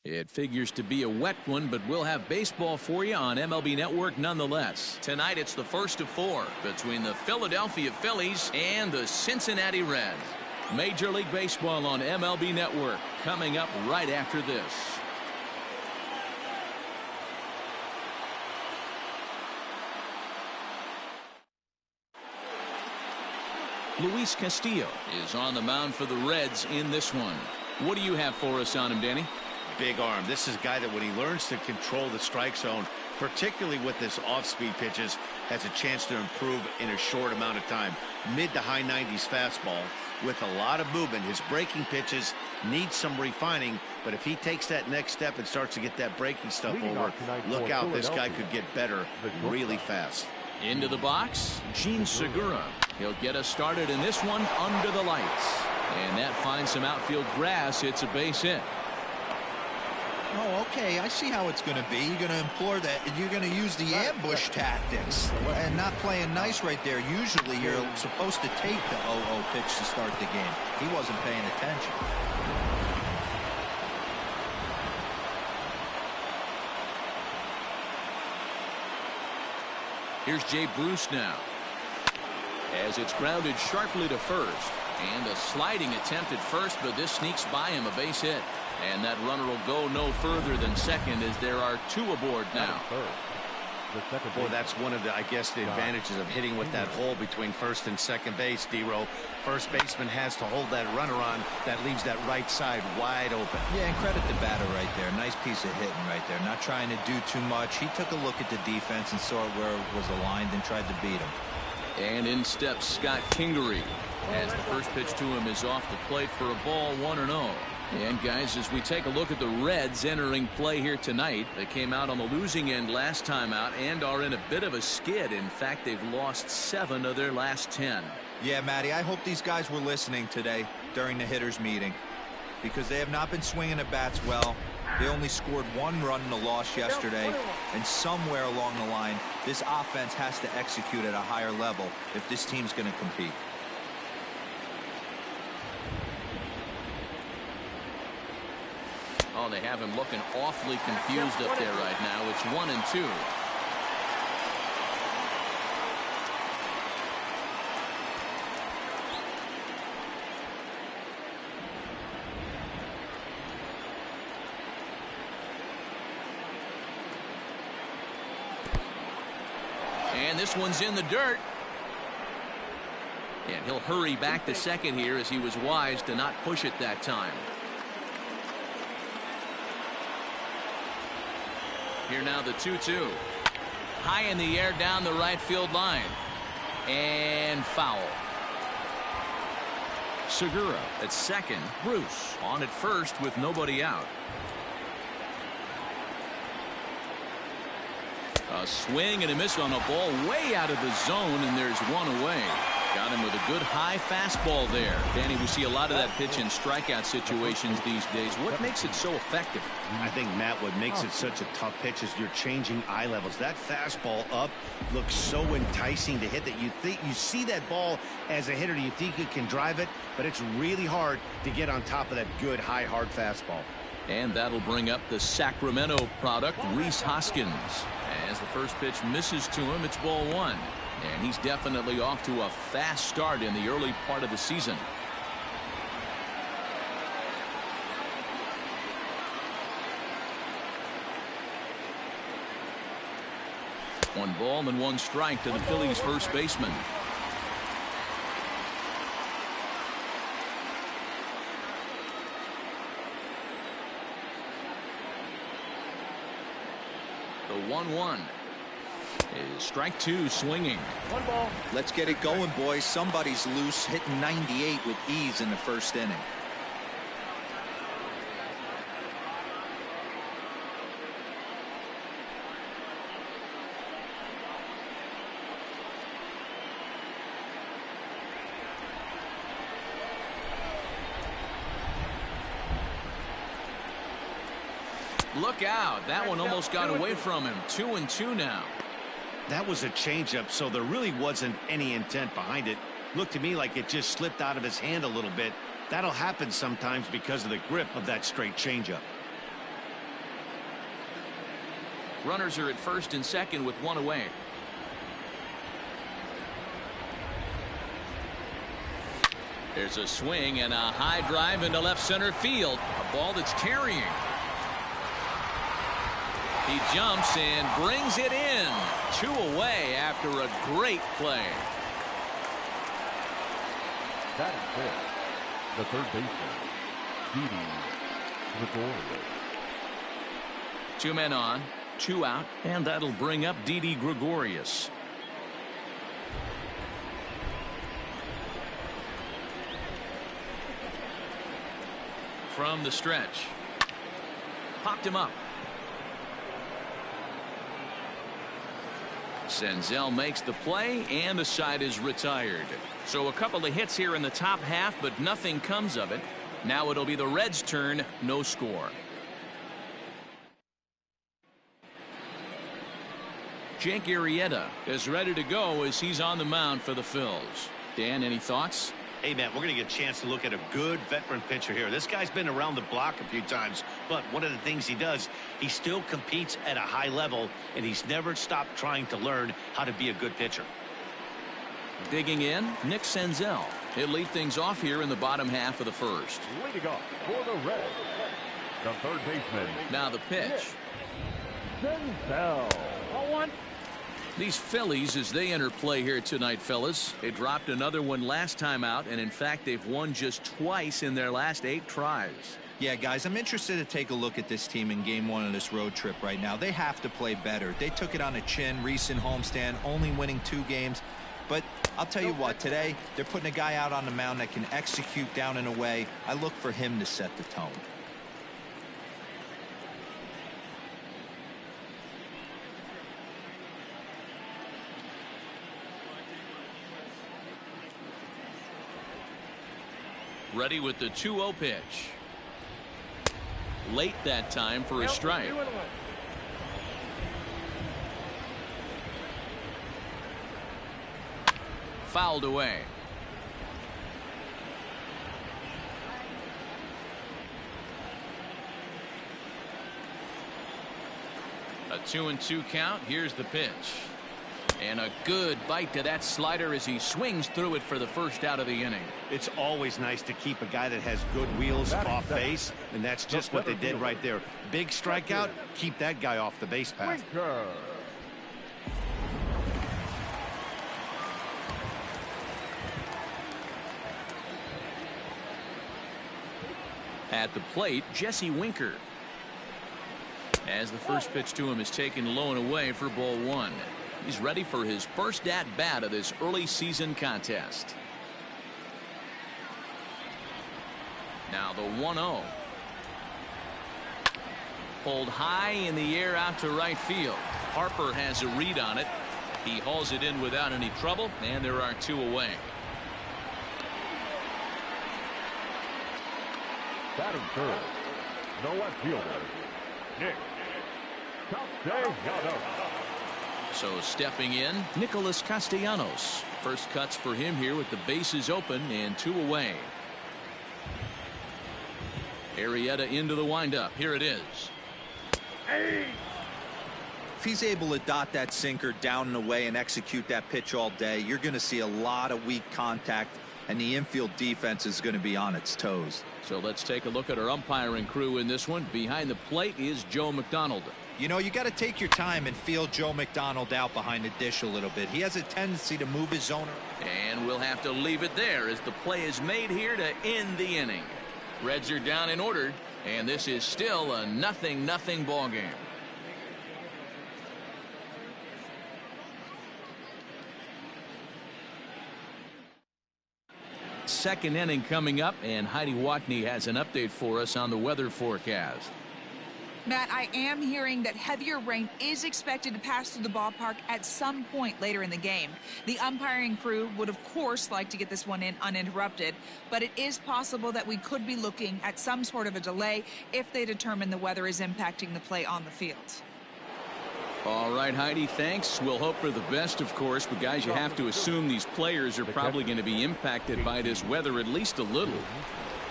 It figures to be a wet one, but we'll have baseball for you on MLB Network nonetheless. Tonight it's the first of 4 between the Philadelphia Phillies and the Cincinnati Reds. Major League Baseball on MLB Network coming up right after this. Luis Castillo is on the mound for the Reds in this one. What do you have for us on him, Danny? Big arm. This is a guy that when he learns to control the strike zone, particularly with this off-speed pitches, has a chance to improve in a short amount of time. Mid to high 90s fastball with a lot of movement. His breaking pitches need some refining, but if he takes that next step and starts to get that breaking stuff over, look out, this guy could get better really fast. Into the box, Gene Segura. He'll get us started in this one under the lights. And that finds some outfield grass. It's a base hit. Oh, okay. I see how it's going to be. You're going to implore that. You're going to use the ambush tactics and not playing nice right there. Usually you're supposed to take the 0-0 pitch to start the game. He wasn't paying attention. Here's Jay Bruce now. As it's grounded sharply to first. And a sliding attempt at first, but this sneaks by him, a base hit. And that runner will go no further than second as there are 2 aboard now. Boy, that's one of the, I guess, the advantages of hitting with that hole between first and second base, D-Row. First baseman has to hold that runner on. That leaves that right side wide open. Yeah, and credit the batter right there. Nice piece of hitting right there. Not trying to do too much. He took a look at the defense and saw where it was aligned and tried to beat him. And in steps Scott Kingery as the first pitch to him is off the plate for a ball, 1-0. And guys, as we take a look at the Reds entering play here tonight, they came out on the losing end last time out and are in a bit of a skid. In fact, they've lost 7 of their last 10. Yeah, Matty, I hope these guys were listening today during the hitters meeting, because they have not been swinging at bats well. They only scored 1 run in the loss yesterday, and somewhere along the line, this offense has to execute at a higher level if this team's going to compete. Oh, they have him looking awfully confused up there right now. It's 1-2. And this one's in the dirt. And he'll hurry back to second here as he was wise to not push it that time. Here now the 2-2. High in the air down the right field line. And foul. Segura at second. Bruce on at first with nobody out. A swing and a miss on a ball way out of the zone, and there's 1 away. Got him with a good high fastball there. Danny, we see a lot of that pitch in strikeout situations these days. What makes it so effective? I think, Matt, what makes it such a tough pitch is you're changing eye levels. That fastball up looks so enticing to hit that you think you see that ball as a hitter. You think you can drive it, but it's really hard to get on top of that good high hard fastball. And that'll bring up the Sacramento product, Rhys Hoskins. As the first pitch misses to him, it's ball 1. And he's definitely off to a fast start in the early part of the season. One ball and 1 strike to the Phillies first baseman. The 1-1 is strike 2 swinging. 1 ball. Let's get it going, boys. Somebody's loose, hitting 98 with ease in the first inning. Look out. That one almost got away from him. 2-2 now. That was a changeup, so there really wasn't any intent behind it. Looked to me like it just slipped out of his hand a little bit. That'll happen sometimes because of the grip of that straight changeup. Runners are at first and second with one away. There's a swing and a high drive into left center field. A ball that's carrying. He jumps and brings it in. 2 away after a great play. That is fair. The third baseman, Didi Gregorius. 2 men on, 2 out, and that'll bring up Didi Gregorius. From the stretch. Popped him up. Senzel makes the play, and the side is retired. So a couple of hits here in the top half, but nothing comes of it. Now it'll be the Reds' turn, no score. Jake Arrieta is ready to go as he's on the mound for the Phillies. Dan, any thoughts? Hey, man, we're going to get a chance to look at a good veteran pitcher here. This guy's been around the block a few times, but one of the things he does, he still competes at a high level, and he's never stopped trying to learn how to be a good pitcher. Digging in, Nick Senzel. He'll lead things off here in the bottom half of the first. Leading off for the Reds, the third baseman. Now the pitch. Senzel. 0-1. These Phillies, as they enter play here tonight, fellas, they dropped another one last time out, and in fact they've won just twice in their last 8 tries. Yeah, guys, I'm interested to take a look at this team in game 1 of this road trip right now. They have to play better. They took it on the chin, recent homestand, only winning 2 games. But I'll tell you what, today they're putting a guy out on the mound that can execute down and away. I look for him to set the tone. Ready with the 2-0 pitch. Late that time for a strike. Fouled away. A 2-2 count. Here's the pitch. And a good bite to that slider as he swings through it for the first out of the inning. It's always nice to keep a guy that has good wheels off base, and that's just what they did right there. Big strikeout, keep that guy off the base path. At the plate, Jesse Winker. As the first pitch to him is taken low and away for ball 1. He's ready for his first at-bat of this early season contest. Now the 1-0. Pulled high in the air out to right field. Harper has a read on it. He hauls it in without any trouble, and there are 2 away. Batting third, no left fielder, Nick Castellanos. So stepping in, Nicholas Castellanos. First cuts for him here with the bases open and 2 away. Arrieta into the windup. Here it is. If he's able to dot that sinker down and away and execute that pitch all day, you're going to see a lot of weak contact, and the infield defense is going to be on its toes. So let's take a look at our umpiring crew in this one. Behind the plate is Joe McDonald. You know, you got to take your time and feel Joe McDonald out behind the dish a little bit. He has a tendency to move his zone. And we'll have to leave it there as the play is made here to end the inning. Reds are down in order, and this is still a 0-0 ball game. Second inning coming up, and Heidi Watney has an update for us on the weather forecast. Matt, I am hearing that heavier rain is expected to pass through the ballpark at some point later in the game. The umpiring crew would, of course, like to get this one in uninterrupted, but it is possible that we could be looking at some sort of a delay if they determine the weather is impacting the play on the field. All right, Heidi, thanks. We'll hope for the best, of course, but guys, you have to assume these players are probably going to be impacted by this weather at least a little.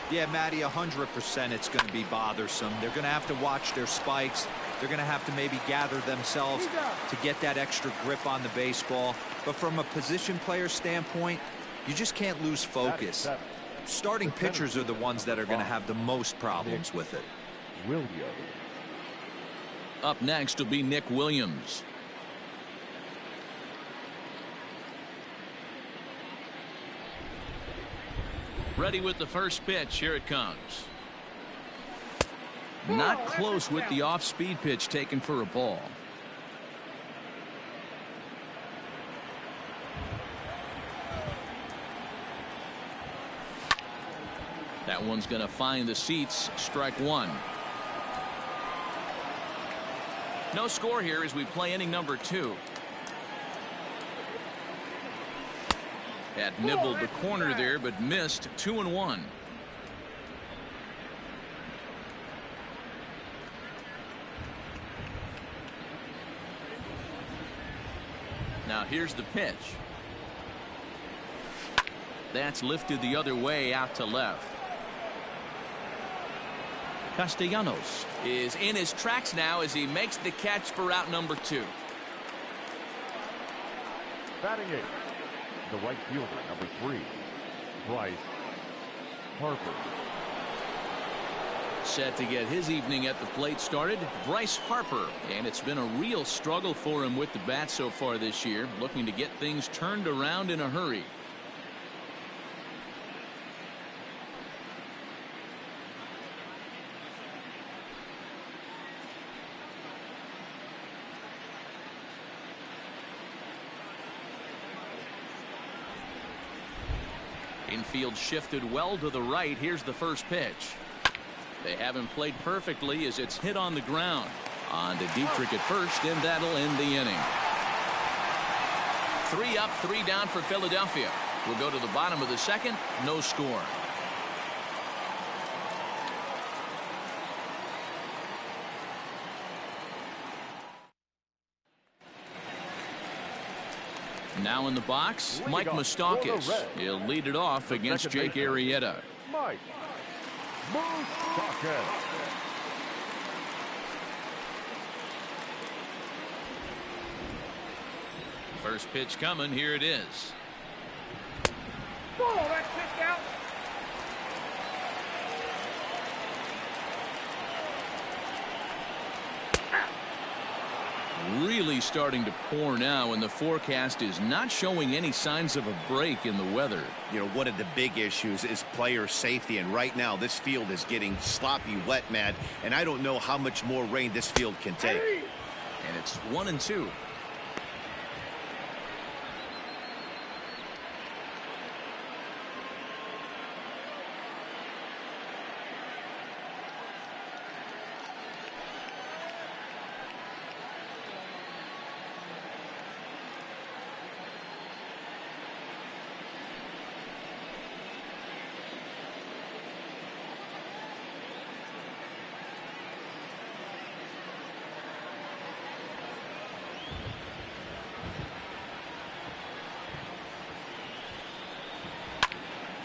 Yeah, Matty, 100% it's going to be bothersome. They're going to have to watch their spikes. They're going to have to maybe gather themselves to get that extra grip on the baseball. But from a position player standpoint, you just can't lose focus. Starting pitchers are the ones that are going to have the most problems with it. Up next will be Nick Williams. Ready with the first pitch. Here it comes. Not close with the off-speed pitch taken for a ball. That one's going to find the seats. Strike one. No score here as we play inning number 2. Had nibbled the corner there, but missed. 2-1. Now here's the pitch. That's lifted the other way out to left. Castellanos is in his tracks now as he makes the catch for out number 2. Batting 8, the right fielder, number 3, Bryce Harper. Set to get his evening at the plate started, Bryce Harper. And it's been a real struggle for him with the bat so far this year, looking to get things turned around in a hurry. Infield shifted well to the right. Here's the first pitch. They haven't played perfectly as it's hit on the ground. On to Dietrich at first, and that'll end the inning. 3 up, 3 down for Philadelphia. We'll go to the bottom of the second. No score. Now in the box, Mike Moustakas. He'll lead it off against Jake Arrieta. Mike Moustakas. First pitch coming. Here it is. Oh, that's it out. Really starting to pour now, and the forecast is not showing any signs of a break in the weather. You know, one of the big issues is player safety, and right now this field is getting sloppy wet, Matt, and I don't know how much more rain this field can take. And it's 1-2.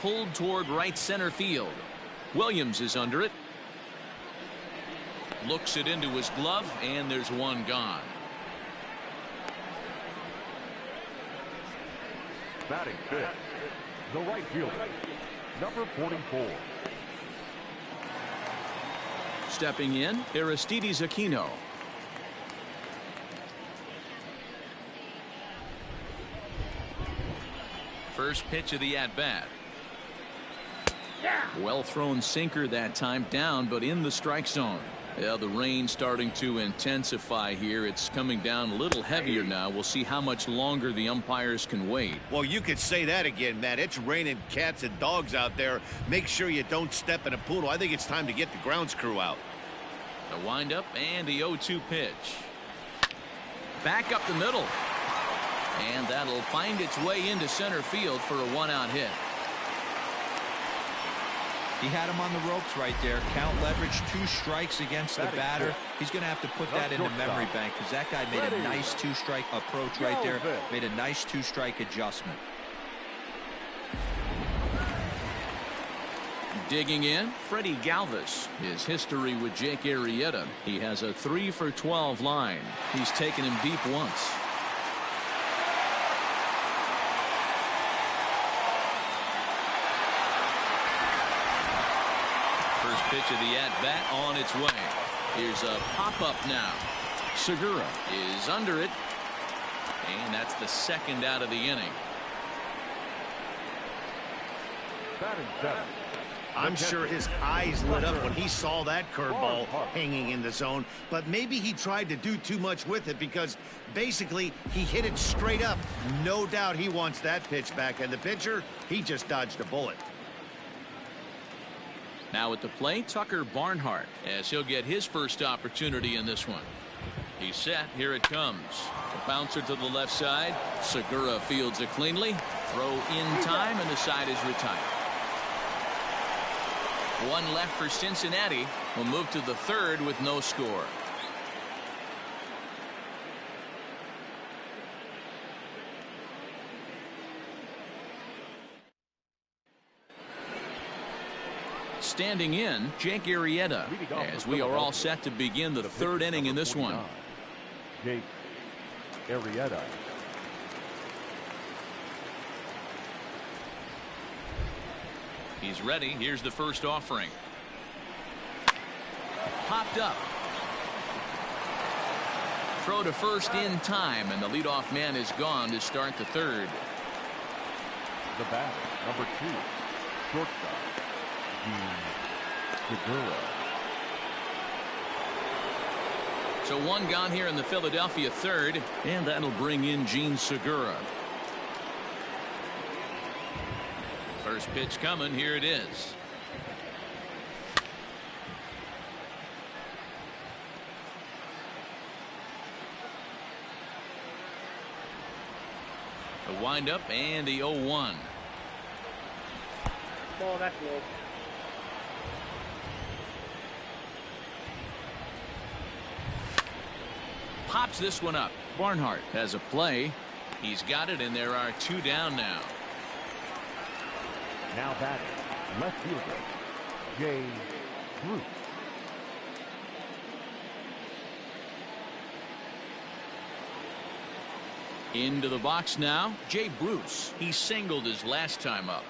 Pulled toward right center field. Williams is under it. Looks it into his glove, and there's one gone. Batting 5th, the right fielder, number 44. Stepping in, Aristides Aquino. First pitch of the at-bat. Well thrown sinker that time, down but in the strike zone. Yeah, the rain starting to intensify here. It's coming down a little heavier now. We'll see how much longer the umpires can wait. Well, you could say that again, Matt. It's raining cats and dogs out there. Make sure you don't step in a poodle. I think it's time to get the grounds crew out. The windup and the 0-2 pitch. Back up the middle. And that'll find its way into center field for a 1-out hit. He had him on the ropes right there. Count leverage, 2 strikes against the batter. He's going to have to put that in the memory bank because that guy made a nice 2-strike approach right there. Made a nice 2-strike adjustment. Digging in, Freddie Galvis. His history with Jake Arrieta. He has a 3-for-12 line. He's taken him deep once. First pitch of the at-bat on its way. Here's a pop-up now. Segura is under it. And that's the second out of the inning. I'm sure his eyes lit up when he saw that curveball hanging in the zone, but maybe he tried to do too much with it because basically he hit it straight up. No doubt he wants that pitch back, and the pitcher, he just dodged a bullet. Now at the plate, Tucker Barnhart, as he'll get his first opportunity in this one. He's set. Here it comes. A bouncer to the left side. Segura fields it cleanly. Throw in time, and the side is retired. One left for Cincinnati. Will move to the third with no score. Standing in, Jake Arrieta, as we are all set to begin the third inning in this one. Jake Arrieta. He's ready. Here's the first offering. Popped up. Throw to first in time, and the leadoff man is gone to start the third. The batter, number 2, shortstop, Segura. So one gone here in the Philadelphia third, and that'll bring in Gene Segura. First pitch coming. Here it is. The windup and the 0-1. Oh, that's low. Pops this one up. Barnhart has a play. He's got it, and there are 2 down now. Now batting, left fielder, Jay Bruce. Into the box now, Jay Bruce. He singled his last time up.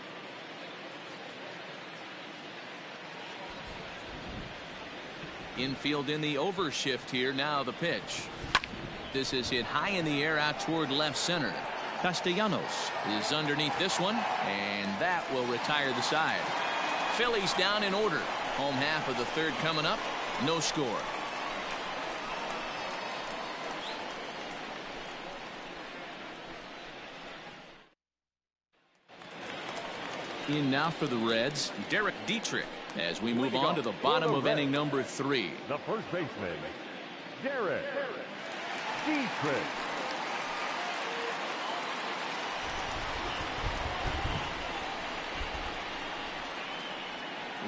Infield in the overshift here. Now the pitch. This is hit high in the air out toward left center. Castellanos is underneath this one, and that will retire the side. Phillies down in order. Home half of the third coming up. No score. In now for the Reds, Derek Dietrich, as we move on to the bottom of inning number 3. The first baseman, Derek Dietrich.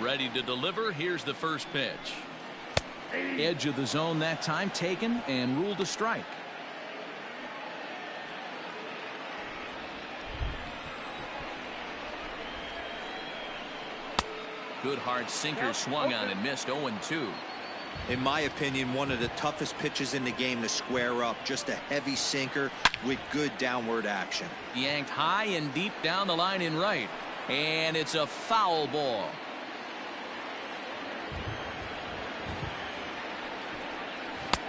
Ready to deliver. Here's the first pitch. Edge of the zone that time taken and ruled a strike. Good hard sinker swung on and missed. 0-2. In my opinion, one of the toughest pitches in the game to square up. Just a heavy sinker with good downward action. Yanked high and deep down the line in right. And it's a foul ball.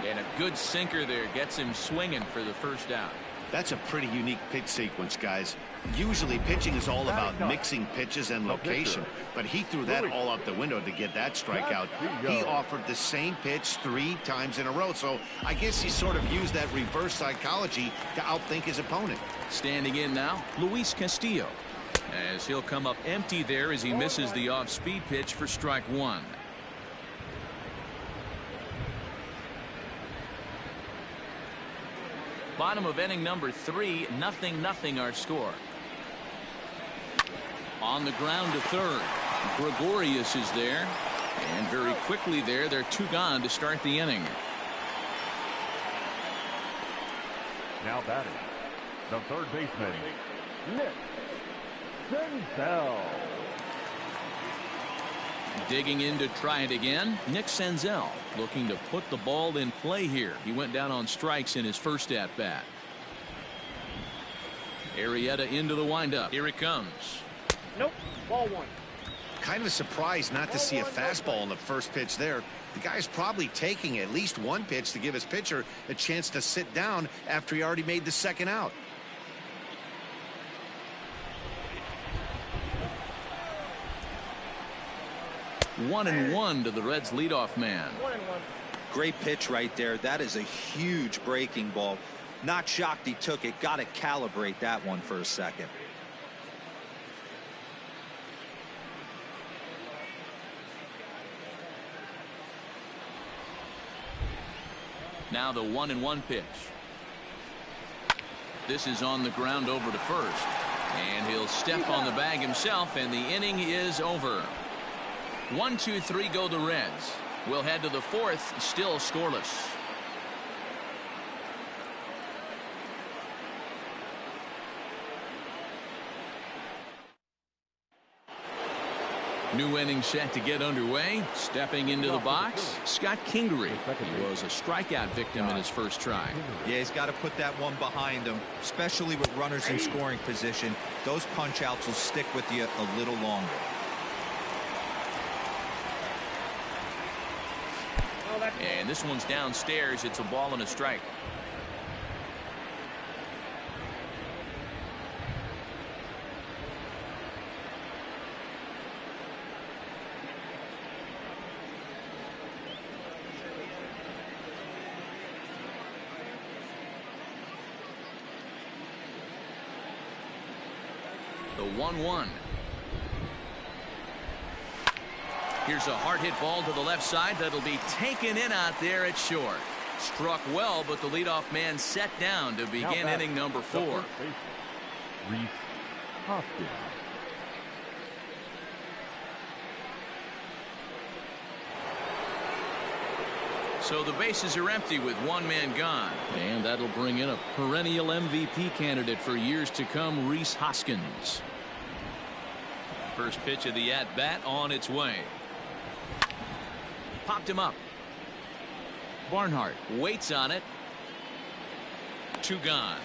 And a good sinker there gets him swinging for the first out. That's a pretty unique pitch sequence, guys. Usually pitching is all about mixing pitches and location, but he threw that all out the window to get that strikeout. He offered the same pitch 3 times in a row, so I guess he sort of used that reverse psychology to outthink his opponent. Standing in now, Luis Castillo, as he'll come up empty there as he misses the off-speed pitch for strike 1. Bottom of inning number 3, 0-0 our score. On the ground to third. Gregorius is there. And very quickly there, they're 2 gone to start the inning. Now batting, the third baseman, Nick Senzel. Digging in to try it again, Nick Senzel looking to put the ball in play here. He went down on strikes in his first at-bat. Arrieta into the windup. Here it comes. Nope. Ball one. Kind of surprised not to see a fastball on the first pitch there. The guy's probably taking at least one pitch to give his pitcher a chance to sit down after he already made the second out. One and one to the Reds leadoff man. 1-1. Great pitch right there. That is a huge breaking ball. Not shocked he took it. Got to calibrate that one for a second. Now the 1-1 pitch. This is on the ground over to first. And he'll step on the bag himself, and the inning is over. 1-2-3 go the Reds. We'll head to the fourth, still scoreless. New inning set to get underway. Stepping into the box, Scott Kingery. He was a strikeout victim in his first try. Yeah, he's got to put that one behind him, especially with runners in scoring position. Those punch outs will stick with you a little longer. And this one's downstairs. It's a ball and a strike. The 1-1. Here's a hard hit ball to the left side that'll be taken in out there at short. Struck well, but the leadoff man set down to begin inning number 4. Reese Hoskins. So the bases are empty with one man gone. And that'll bring in a perennial MVP candidate for years to come, Reese Hoskins. First pitch of the at-bat on its way. Popped him up. Barnhart waits on it. 2 gone.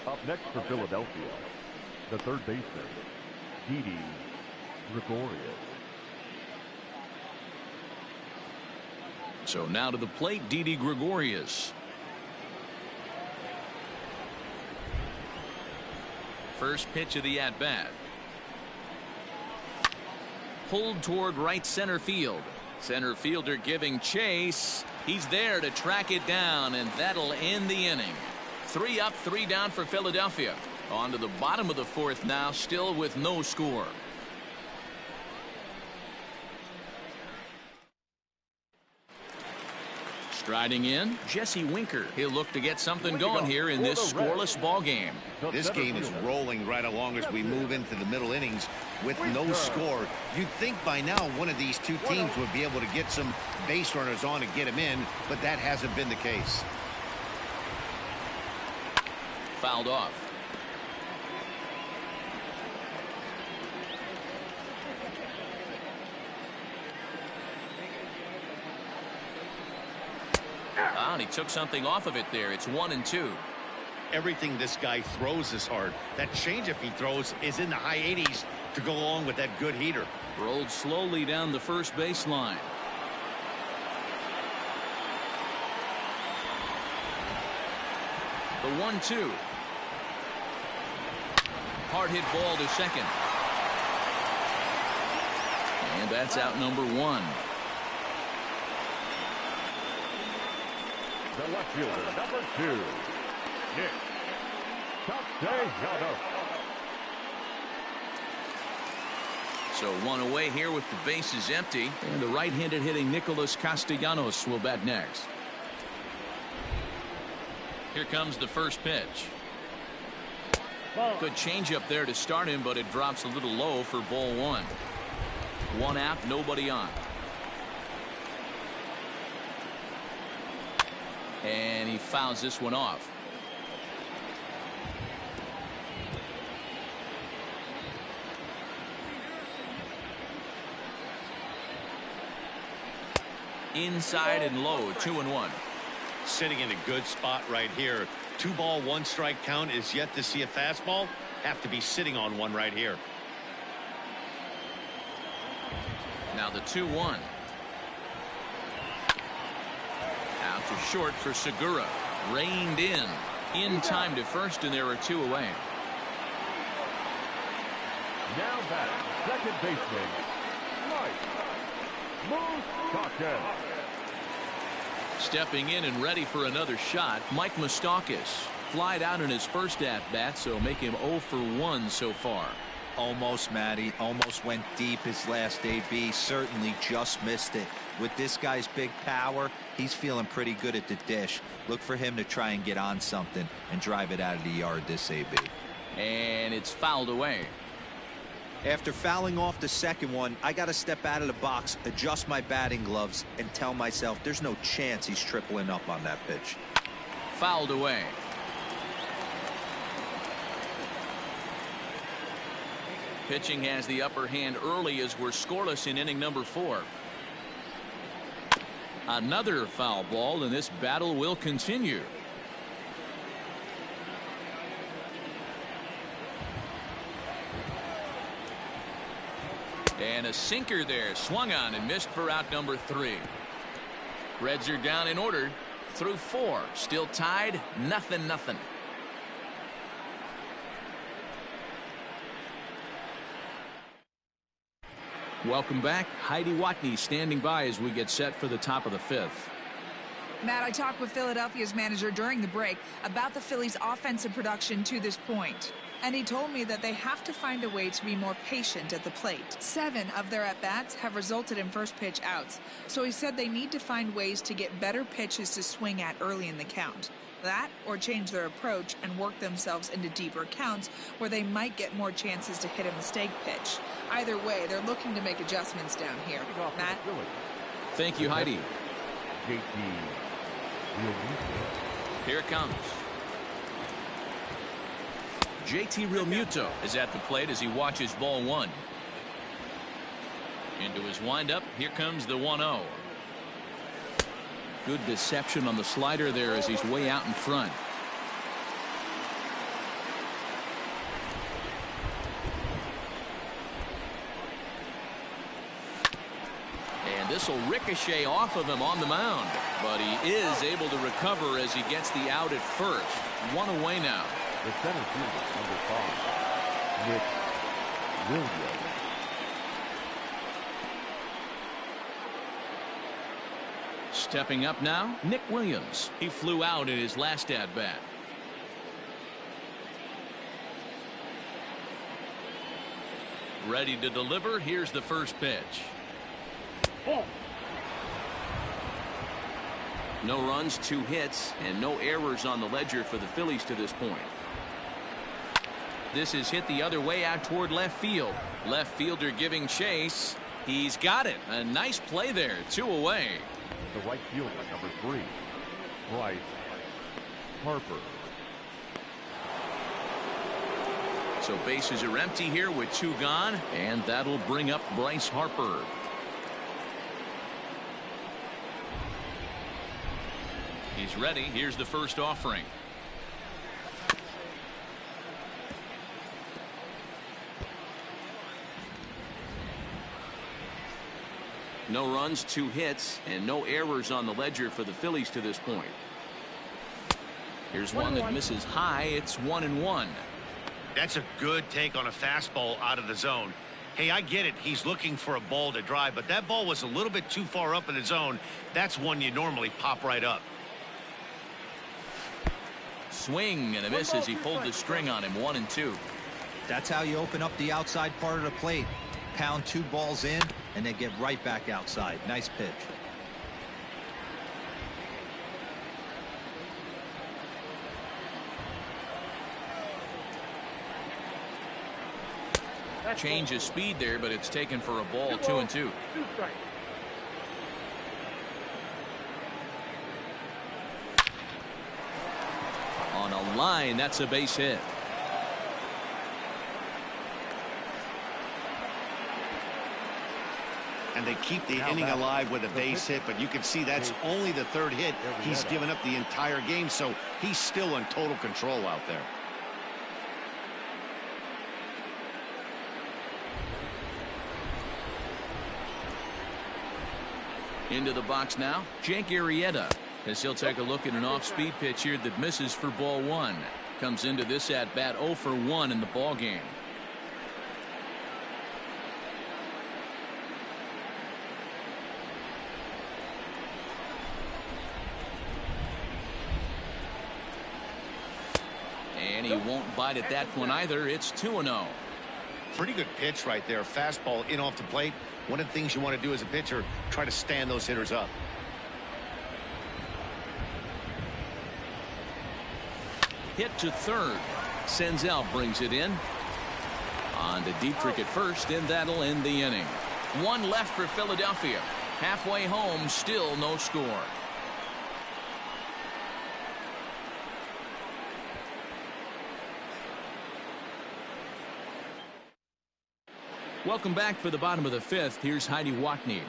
Up next for Philadelphia, the third baseman, Didi Gregorius. So now to the plate, Didi Gregorius. First pitch of the at-bat. Pulled toward right center field. Center fielder giving chase. He's there to track it down, and that'll end the inning. 3 up, 3 down for Philadelphia. On to the bottom of the fourth now, still with no score. Striding in, Jesse Winker. He'll look to get something going here in this scoreless ball game. This game is rolling right along as we move into the middle innings with no score. You'd think by now one of these two teams would be able to get some base runners on and get them in, but that hasn't been the case. Fouled off. And he took something off of it there. It's 1-2. Everything this guy throws is hard. That changeup he throws is in the high 80s to go along with that good heater. Rolled slowly down the first baseline. The 1-2. Hard hit ball to second. And that's out number 1. The left fielder, number 2, Nick Castellanos. So 1 away here with the bases empty. And the right-handed hitting Nicholas Castellanos will bat next. Here comes the first pitch. Good changeup there to start him, but it drops a little low for ball 1. 1 out, nobody on. And he fouls this one off. Inside and low, 2-1. Sitting in a good spot right here. 2-ball, 1-strike count is yet to see a fastball. Have to be sitting on one right here. Now the 2-1. Out to short for Segura. Reined in time to first, and there are 2 away. Now batting, second baseman, Mike Moustakas. Stepping in and ready for another shot, Mike Moustakas. Flied out in his first at-bat, so make him 0 for 1 so far. Almost, Matty. Almost went deep his last AB. Certainly just missed it. With this guy's big power, he's feeling pretty good at the dish. Look for him to try and get on something and drive it out of the yard this AB. And it's fouled away. After fouling off the second one, I got to step out of the box, adjust my batting gloves, and tell myself there's no chance he's tripling up on that pitch. Fouled away. Pitching has the upper hand early as we're scoreless in inning number 4. Another foul ball, and this battle will continue. And a sinker there, swung on and missed for out number 3. Reds are down in order through 4. Still tied, 0-0. Welcome back. Heidi Watney standing by as we get set for the top of the 5th. Matt, I talked with Philadelphia's manager during the break about the Phillies' offensive production to this point. And he told me that they have to find a way to be more patient at the plate. 7 of their at-bats have resulted in first pitch outs. So he said they need to find ways to get better pitches to swing at early in the count. That or change their approach and work themselves into deeper counts where they might get more chances to hit a mistake pitch. Either way, they're looking to make adjustments down here. Matt? Thank you, Heidi. Here it comes. JT Realmuto is at the plate as he watches ball 1. Into his windup. Here comes the 1-0. Good deception on the slider there as he's way out in front. And this will ricochet off of him on the mound. But he is able to recover as he gets the out at first. 1 away now. The center fielder, number 5, Nick Williams. Stepping up now, Nick Williams. He flew out in his last at-bat. Ready to deliver. Here's the first pitch. No runs, 2 hits, and no errors on the ledger for the Phillies to this point. This is hit the other way out toward left field. Left fielder giving chase. He's got it. A nice play there. 2 away. The right fielder, number 3, Bryce Harper. So bases are empty here with 2 gone, and that'll bring up Bryce Harper. He's ready. Here's the first offering. No runs, 2 hits, and no errors on the ledger for the Phillies to this point. Here's one that misses high. It's 1-1. That's a good take on a fastball out of the zone. Hey, I get it. He's looking for a ball to drive, but that ball was a little bit too far up in the zone. That's one you normally pop right up. Swing and a miss as he pulled the string on him. 1-2. That's how you open up the outside part of the plate. Pound 2 balls in and then get right back outside. Nice pitch. Change of speed there, but it's taken for a ball. 2-2. On a line, that's a base hit. And they keep the inning alive with a base hit, but you can see that's only the third hit he's given up the entire game, so he's still in total control out there. Into the box now, Jake Arrieta, as he'll take a look at an off-speed pitch here that misses for ball one. Comes into this at-bat 0 for 1 in the ball game. And he won't bite at that one either. It's 2-0. Pretty good pitch right there. Fastball in off the plate. One of the things you want to do as a pitcher, try to stand those hitters up. Hit to third. Senzel brings it in. On to Dietrich at first, and that'll end the inning. One left for Philadelphia. Halfway home, still no score. Welcome back for the bottom of the fifth. Here's Heidi Watney.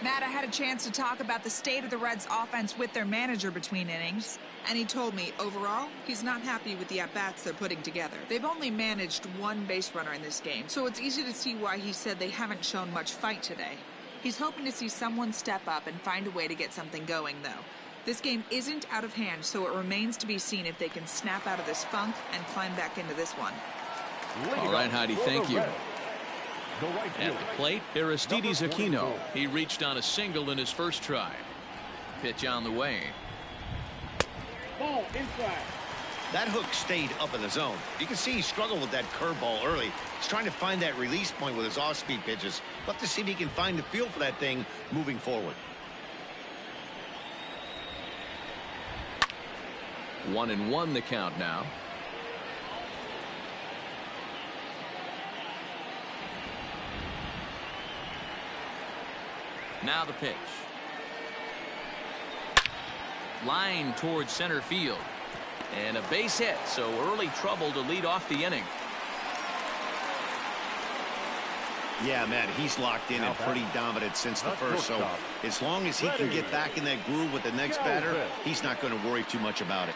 Matt, I had a chance to talk about the state of the Reds offense with their manager between innings, and he told me overall he's not happy with the at-bats they're putting together. They've only managed one base runner in this game, so it's easy to see why he said they haven't shown much fight today. He's hoping to see someone step up and find a way to get something going, though. This game isn't out of hand, so it remains to be seen if they can snap out of this funk and climb back into this one. All right, Heidi, thank you. At the plate, Aristides Aquino. He reached on a single in his first try. Pitch on the way. Ball inside. That hook stayed up in the zone. You can see he struggled with that curveball early. He's trying to find that release point with his off-speed pitches. We'll have to see if he can find the feel for that thing moving forward. 1-1 the count now. Now the pitch. Line towards center field. And a base hit, so early trouble to lead off the inning. Yeah, Matt, he's locked in and pretty dominant since the first, so as long as he can get back in that groove with the next batter, he's not going to worry too much about it.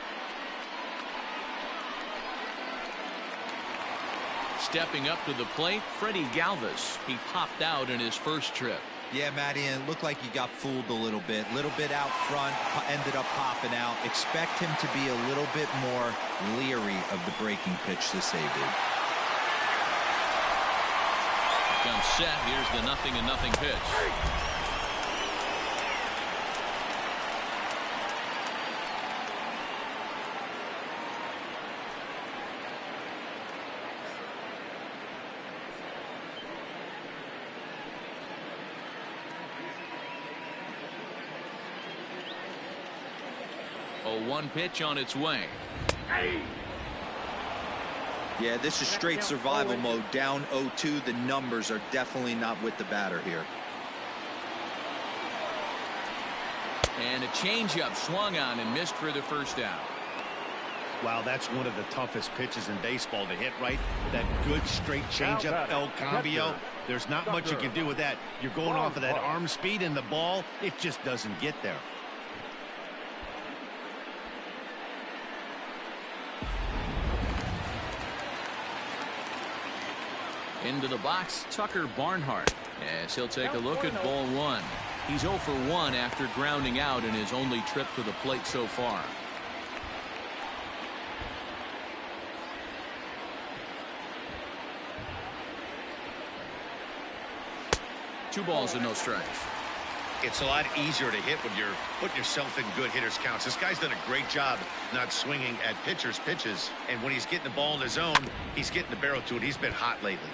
Stepping up to the plate, Freddie Galvis. He popped out in his first trip. Yeah, Matty, and it looked like he got fooled a little bit out front, ended up popping out. Expect him to be a little bit more leery of the breaking pitch this AB. Comes set. Here's the 0-0 pitch. One pitch on its way. Yeah, this is straight survival mode. Down 0-2. The numbers are definitely not with the batter here. And a changeup swung on and missed for the first out. Wow, that's one of the toughest pitches in baseball to hit, right? That good straight changeup, El Cambio. There's not much you can do with that. You're going off of that arm speed, and the ball, it just doesn't get there. Into the box, Tucker Barnhart, as he'll take a look at ball one. He's 0 for 1 after grounding out in his only trip to the plate so far. Two balls and no strikes. It's a lot easier to hit when you're putting yourself in good hitters counts. This guy's done a great job not swinging at pitchers' pitches. And when he's getting the ball in his zone, he's getting the barrel to it. He's been hot lately.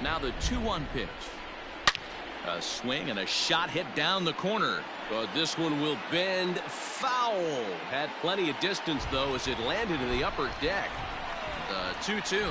Now the 2-1 pitch. A swing and a shot hit down the corner. But this one will bend foul. Had plenty of distance, though, as it landed in the upper deck. The 2-2.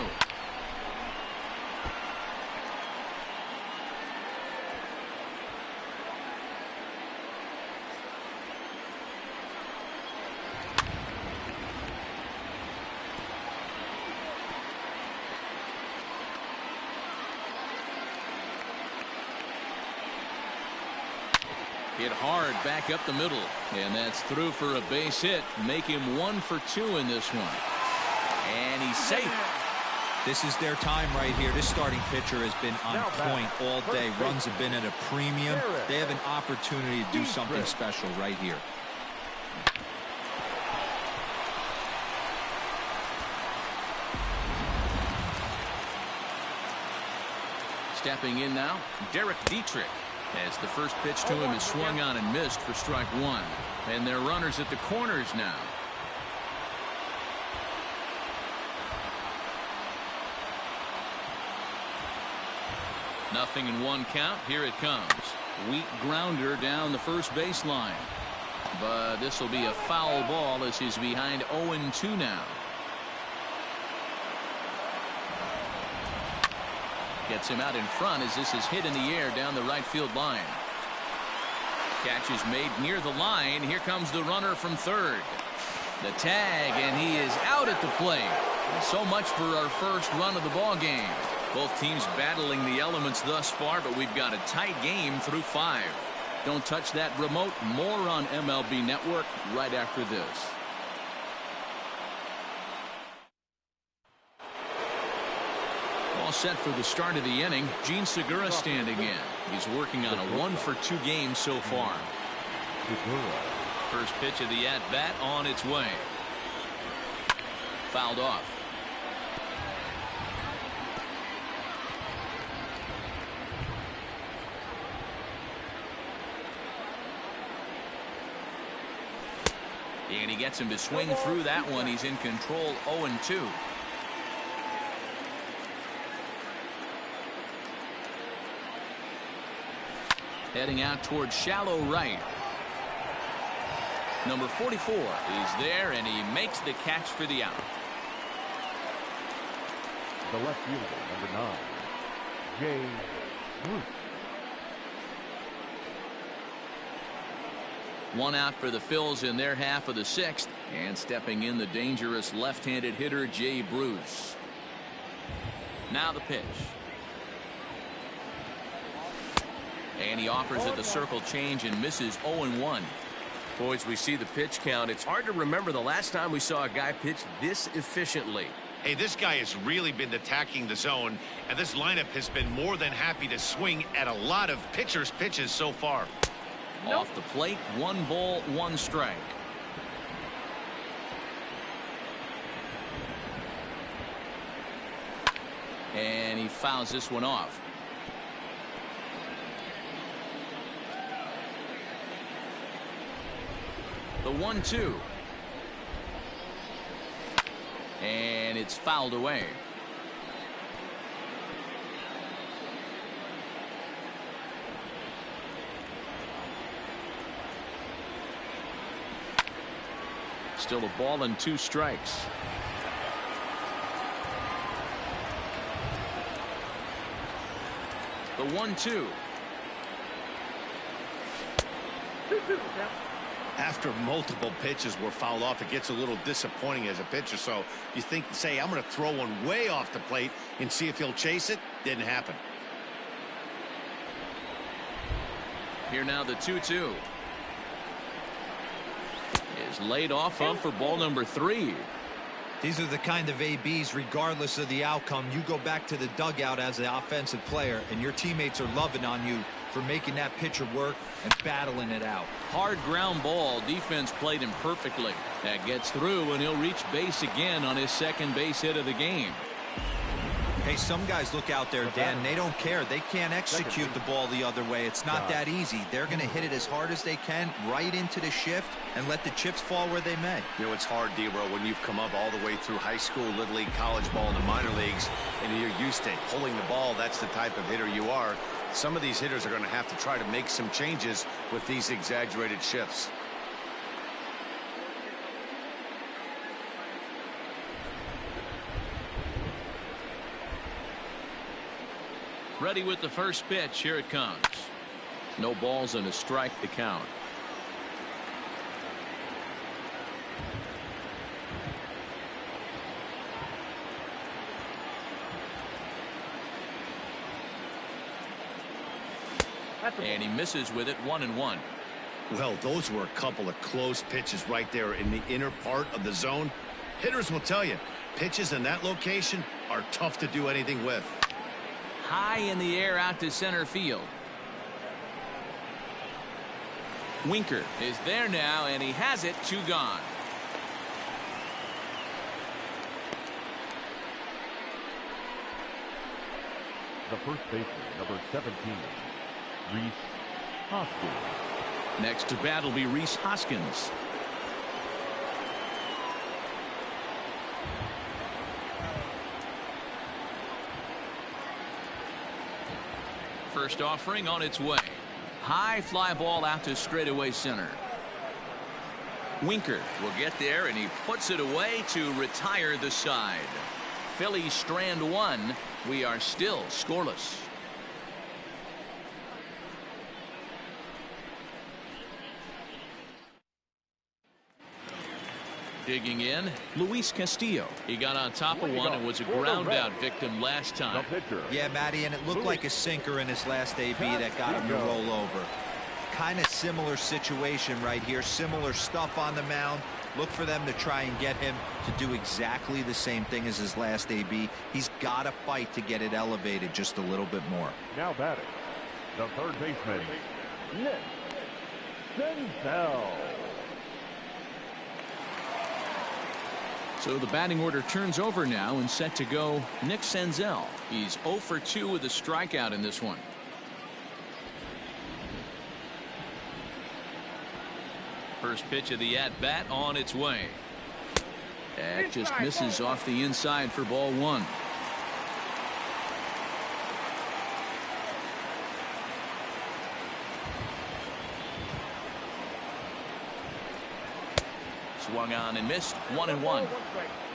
Hit hard back up the middle, and that's through for a base hit. Make him 1 for 2 in this one. And he's safe. This is their time right here. This starting pitcher has been on point all day. Runs have been at a premium. They have an opportunity to do something special right here. Stepping in now, Derek Dietrich, as the first pitch to him is swung on and missed for strike 1. And they're runners at the corners now. Nothing in 1 count. Here it comes. Weak grounder down the first baseline. But this will be a foul ball as he's behind 0-2 now. Gets him out in front as this is hit in the air down the right field line. Catch is made near the line. Here comes the runner from third. The tag, and he is out at the plate. So much for our first run of the ball game. Both teams battling the elements thus far, but we've got a tight game through 5. Don't touch that remote. More on MLB Network right after this. All set for the start of the inning. Gene Segura standing in. He's working on a 1 for 2 game so far. First pitch of the at-bat on its way. Fouled off. And he gets him to swing through that one. He's in control. 0-2. Heading out towards shallow right. Number 44 is there, and he makes the catch for the out. The left fielder, number 9, Jay Bruce. 1 out for the Phils in their half of the 6th, and stepping in the dangerous left-handed hitter Jay Bruce. Now the pitch. And he offers at the circle change and misses. 0-1. Boys, we see the pitch count. It's hard to remember the last time we saw a guy pitch this efficiently. Hey, this guy has really been attacking the zone, and this lineup has been more than happy to swing at a lot of pitchers' pitches so far. Off the plate, 1 ball, 1 strike. And he fouls this one off. The 1-2. And it's fouled away. Still a ball and 2 strikes. The 1-2. After multiple pitches were fouled off, it gets a little disappointing as a pitcher. So you think, say, I'm going to throw one way off the plate and see if he'll chase it. Didn't happen. Here now the 2-2. Is laid off of for ball number 3. These are the kind of ABs, regardless of the outcome, you go back to the dugout as an offensive player, and your teammates are loving on you for making that pitcher work and battling it out. Hard ground ball. Defense played him perfectly. That gets through, and he'll reach base again on his second base hit of the game. Hey, some guys look out there, Dan, they don't care. They can't execute the ball the other way. It's not that easy. They're going to hit it as hard as they can right into the shift and let the chips fall where they may. You know, it's hard, D-Bro, when you've come up all the way through high school, little league, college ball, and the minor leagues, and you're used to pulling the ball. That's the type of hitter you are. Some of these hitters are going to have to try to make some changes with these exaggerated shifts. Ready with the first pitch. Here it comes. No balls and a strike to count. And he misses with it. 1-1. Well, those were a couple of close pitches right there in the inner part of the zone. Hitters will tell you, pitches in that location are tough to do anything with. High in the air out to center field. Winker is there now, and he has it. 2 gone. The first baseman, number 17, Rhys Hoskins. Next to bat will be Rhys Hoskins. First offering on its way. High fly ball out to straightaway center. Winker will get there, and he puts it away to retire the side. Phillies strand 1. We are still scoreless. Digging in, Luis Castillo. He got on top of one and was a ground out victim last time. Yeah, Matty, and it looked like a sinker in his last AB that got him to roll over. Kind of similar situation right here. Similar stuff on the mound. Look for them to try and get him to do exactly the same thing as his last AB. He's got to fight to get it elevated just a little bit more. Now batting, the third baseman, Nick Senzel. So the batting order turns over now, and set to go Nick Senzel. He's 0 for 2 with a strikeout in this one. First pitch of the at-bat on its way. That just misses off the inside for ball 1. Swung on and missed. 1-1.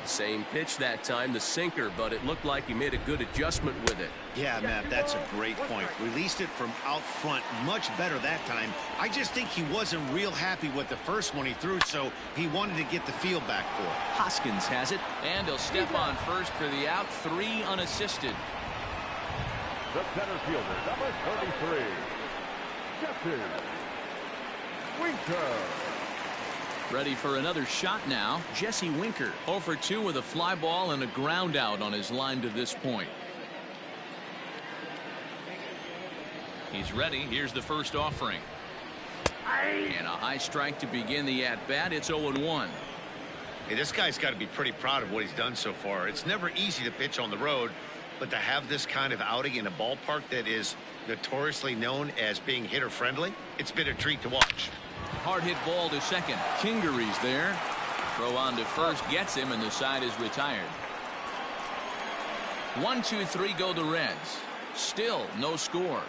Same pitch that time, the sinker, but it looked like he made a good adjustment with it. Yeah, Matt, that's a great point. Released it from out front much better that time. I just think he wasn't real happy with the first one he threw, so he wanted to get the feel back for it. Hoskins has it, and he'll step on first for the out. 3 unassisted. The center fielder, number 33, Jesse Winker. Ready for another shot now. Jesse Winker 0 for 2 with a fly ball and a ground out on his line to this point. He's ready. Here's the first offering. And a high strike to begin the at-bat. It's 0-1. Hey, this guy's got to be pretty proud of what he's done so far. It's never easy to pitch on the road, but to have this kind of outing in a ballpark that is notoriously known as being hitter-friendly, it's been a treat to watch. Hard hit ball to second. Kingery's there. Throw on to first gets him, and the side is retired. 1-2-3 go the Reds. Still no score.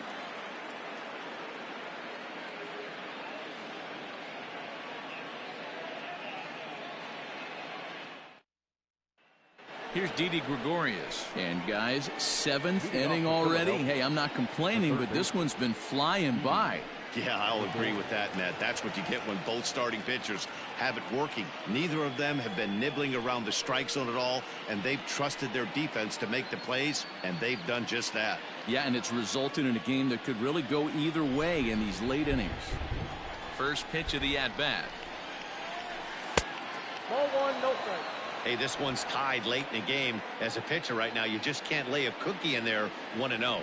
Here's Didi Gregorius. And guys, 7th inning already. Hey, I'm not complaining, but this one's been flying by. Yeah, I'll agree with that, Matt. That's what you get when both starting pitchers have it working. Neither of them have been nibbling around the strike zone at all, and they've trusted their defense to make the plays, and they've done just that. Yeah, and it's resulted in a game that could really go either way in these late innings. First pitch of the at-bat. Ball 1, no strike. Hey, this one's tied late in the game. As a pitcher right now, you just can't lay a cookie in there 1-0.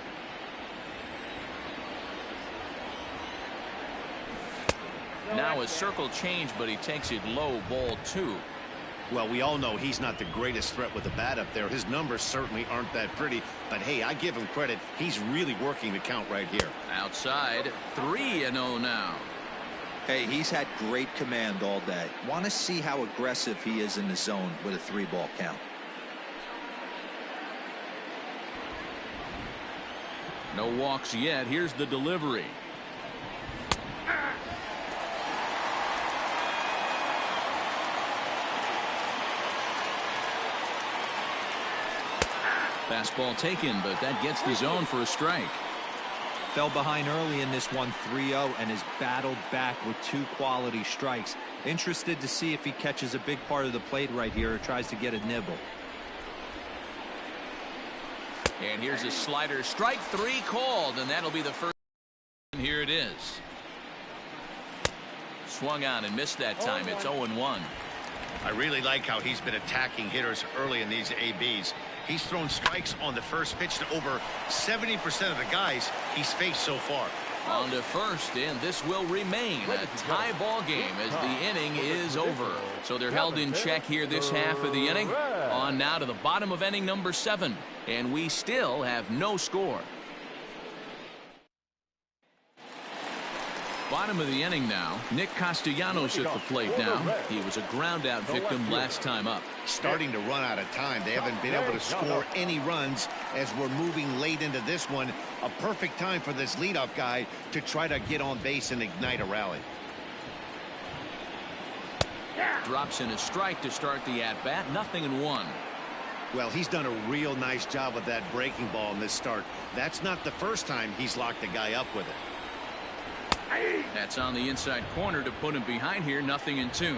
Now a circle change, but he takes it low, ball 2. Well, we all know he's not the greatest threat with the bat up there. His numbers certainly aren't that pretty, but hey, I give him credit. He's really working the count right here. Outside, 3-0 now. Hey, he's had great command all day. Want to see how aggressive he is in the zone with a 3-ball count. No walks yet. Here's the delivery. Fastball taken, but that gets the zone for a strike. Fell behind early in this one 3-0 and has battled back with 2 quality strikes. Interested to see if he catches a big part of the plate right here or tries to get a nibble. And here's a slider. Strike 3 called, and that'll be the first. Here it is. swung on and missed that time. It's 0-1. I really like how he's been attacking hitters early in these ABs. He's thrown strikes on the first pitch to over 70% of the guys he's faced so far. On to first, and this will remain a tie ball game as the inning is over. So they're held in check here this half of the inning. On now to the bottom of inning number 7, and we still have no score. Bottom of the inning now. Nick Castellanos at the plate now. He was a ground out victim last time up. Starting to run out of time. They haven't been able to score any runs as we're moving late into this one. A perfect time for this leadoff guy to try to get on base and ignite a rally. Drops in a strike to start the at-bat. 0-1. Well, he's done a real nice job with that breaking ball in this start. That's not the first time he's locked a guy up with it. That's on the inside corner to put him behind here. 0-2.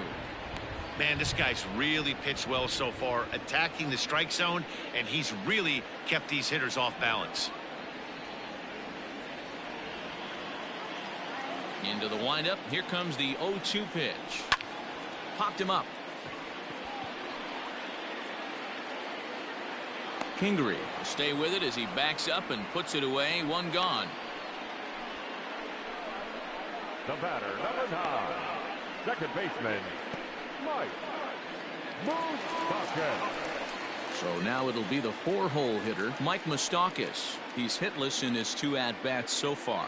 Man, this guy's really pitched well so far, attacking the strike zone, and he's really kept these hitters off balance. Into the windup. Here comes the 0-2 pitch. Popped him up. Kingery will stay with it as he backs up and puts it away. 1 gone. The batter, number 9, second baseman, Mike Moustakas. So now it'll be the 4-hole hitter, Mike Moustakas. He's hitless in his 2 at-bats so far.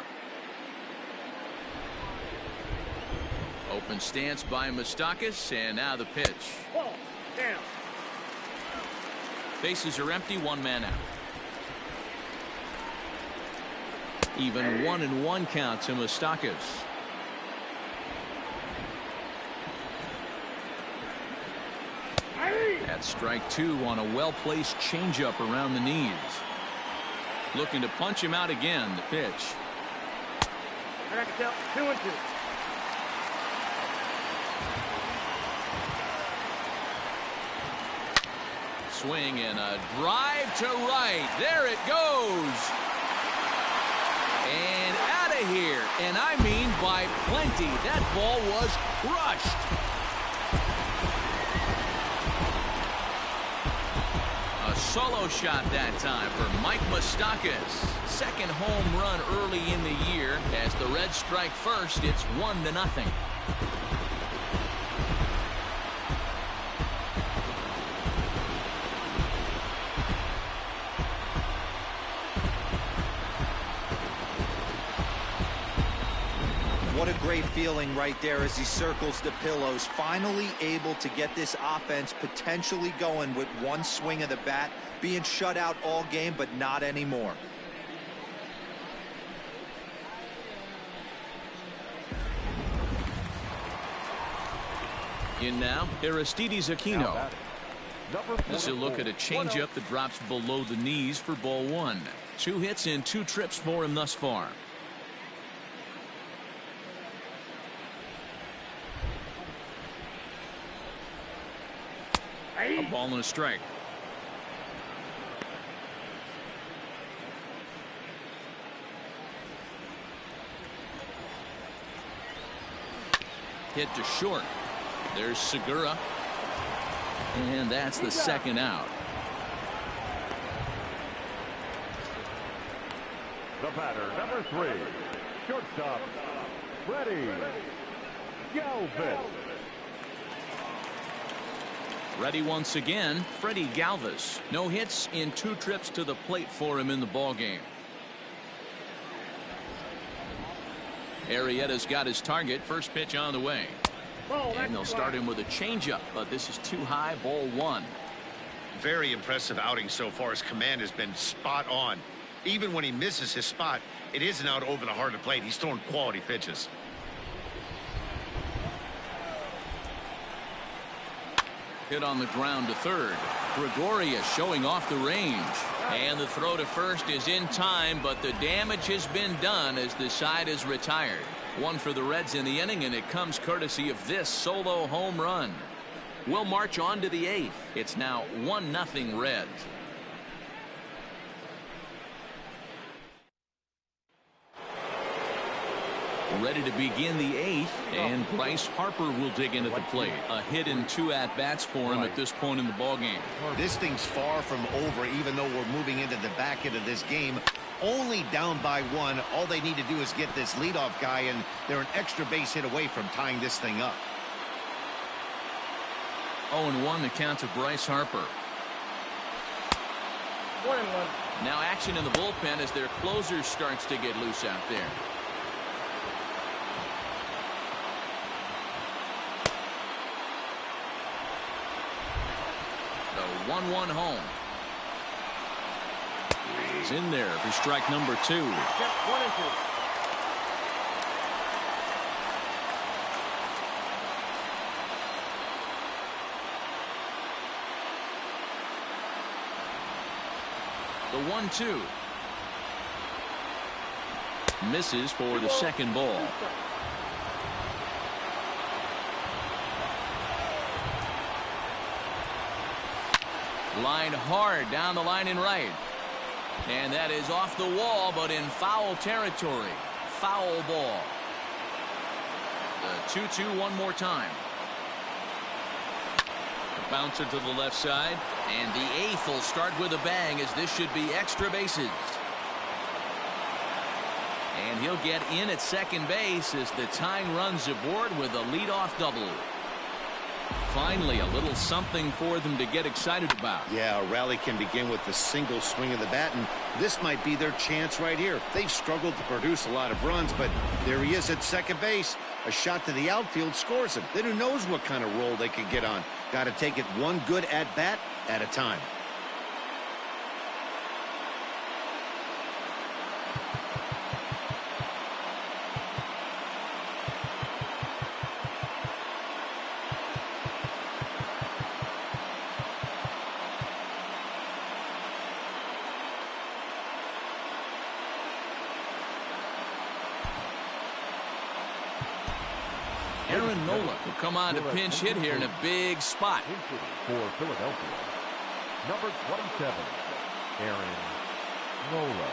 Open stance by Moustakas, and now the pitch. Ball, down. Bases are empty, 1 man out. Even 1-1 count to Moustakas. That's strike 2 on a well-placed changeup around the knees. Looking to punch him out again. The pitch. I got to tell 2-2. Swing and a drive to right. There it goes. And out of here. And I mean by plenty. That ball was crushed. A solo shot that time for Mike Moustakas. Second home run early in the year. As the Reds strike first, it's 1-0. What a great feeling right there as he circles the pillows. Finally able to get this offense potentially going with 1 swing of the bat. Being shut out all game, but not anymore. In now, Aristides Aquino. This is a look at a changeup that drops below the knees for ball 1. 2 hits and 2 trips for him thus far. A ball and a strike. Hit to short. There's Segura. And that's the 2nd out. The batter, number 3, shortstop, Freddie Galvis. Ready once again, Freddie Galvis. No hits in 2 trips to the plate for him in the ballgame. Arrieta's got his target. First pitch on the way. And they'll start him with a changeup, but this is too high. Ball 1. Very impressive outing so far. His command has been spot on. Even when he misses his spot, it isn't out over the heart of the plate. He's throwing quality pitches. Hit on the ground to third. Gregorius showing off the range. And the throw to first is in time, but the damage has been done as the side is retired. 1 for the Reds in the inning, and it comes courtesy of this solo home run. We'll march on to the 8th. It's now 1-0 Reds. Ready to begin the 8th, and Bryce Harper will dig in at the plate. A hit and 2 at-bats for him at this point in the ballgame. This thing's far from over, even though we're moving into the back end of this game. Only down by 1. All they need to do is get this leadoff guy, and they're an extra base hit away from tying this thing up. 0-1 the count to Bryce Harper. 1-1. Now action in the bullpen as their closer starts to get loose out there. The 1-1 home. He's in there for strike number 2. 1-2. The 1-2. Misses for the second ball. Line hard down the line in right. And that is off the wall, but in foul territory. Foul ball. The 2-2 one more time. Bouncer to the left side, and the 8th will start with a bang, as this should be extra bases. And he'll get in at second base as the tying runs aboard with a leadoff double. Finally, a little something for them to get excited about. Yeah, a rally can begin with the single swing of the bat, and this might be their chance right here. They've struggled to produce a lot of runs, but there he is at second base. A shot to the outfield scores him. Then who knows what kind of roll they could get on. Got to take it one good at-bat at a time. Aaron Nola will come on to pinch hit here in a big spot. For Philadelphia, number 27, Aaron Nola.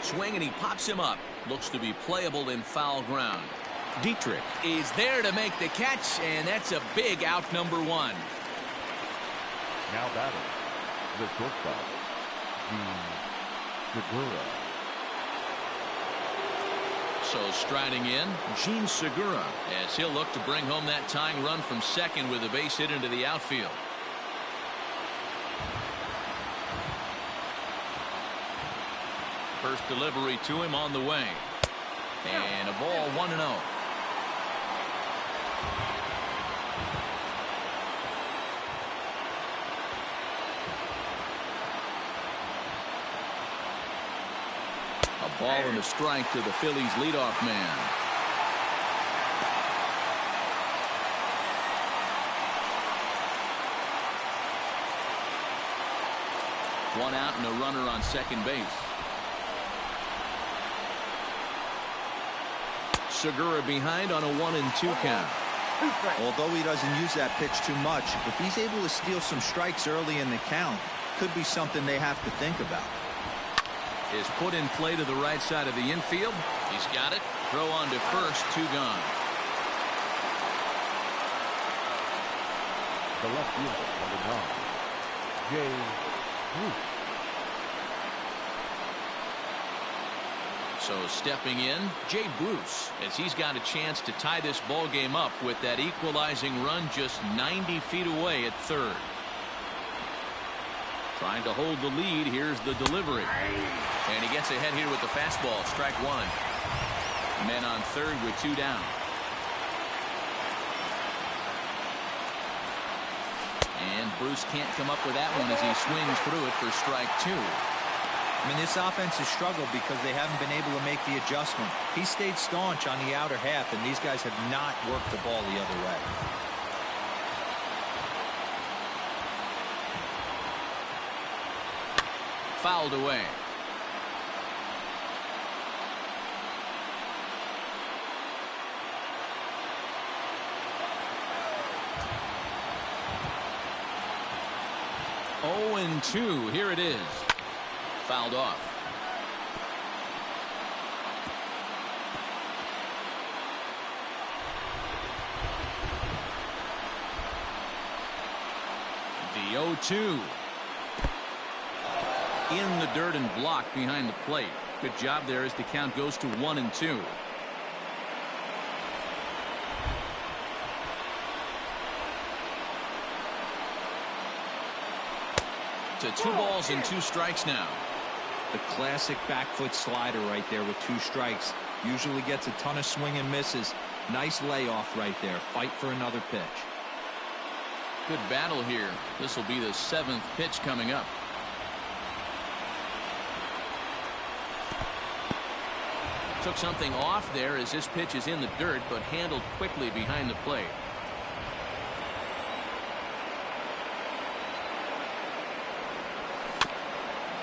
Swing, and he pops him up. Looks to be playable in foul ground. Dietrich is there to make the catch, and that's a big out, number 1. Now batting, the shortstop, Segura. So striding in, Gene Segura, as he'll look to bring home that tying run from second with a base hit into the outfield. First delivery to him on the way. And a ball 1-0. A ball and a strike to the Phillies leadoff man. One out and a runner on second base. Segura behind on a 1-2 count. Although he doesn't use that pitch too much, if he's able to steal some strikes early in the count, could be something they have to think about. Is put in play to the right side of the infield. He's got it. Throw on to first. 2 gone. The left fielder, number 9, Jay Bruce. So stepping in, Jay Bruce, as he's got a chance to tie this ball game up with that equalizing run just 90 feet away at third. Trying to hold the lead. Here's the delivery. And he gets ahead here with the fastball. Strike 1. Men on third with 2 down. And Bruce can't come up with that one as he swings through it for strike 2. I mean, this offense has struggled because they haven't been able to make the adjustment. He stayed staunch on the outer half, and these guys have not worked the ball the other way. Fouled away. Oh, and 2. Here it is. Fouled off. The 0-2. In the dirt and blocked behind the plate. Good job there as the count goes to 1-2. To 2 balls and 2 strikes now. The classic back foot slider right there with 2 strikes. Usually gets a ton of swing and misses. Nice layoff right there. Fight for another pitch. Good battle here. This will be the 7th pitch coming up. Took something off there as this pitch is in the dirt, but handled quickly behind the plate.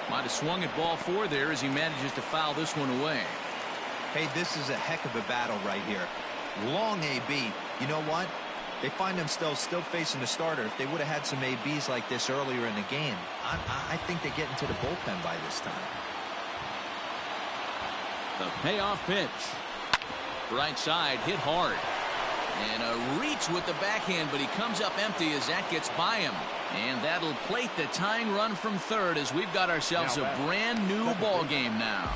Might have swung at ball 4 there as he manages to foul this one away. Hey, this is a heck of a battle right here. Long AB. You know what? They find themselves still facing the starter. If they would have had some ABs like this earlier in the game, I think they get into the bullpen by this time. The payoff pitch. Right side, hit hard. And a reach with the backhand, but he comes up empty as that gets by him. And that'll plate the tying run from third as we've got ourselves a brand new ball game now.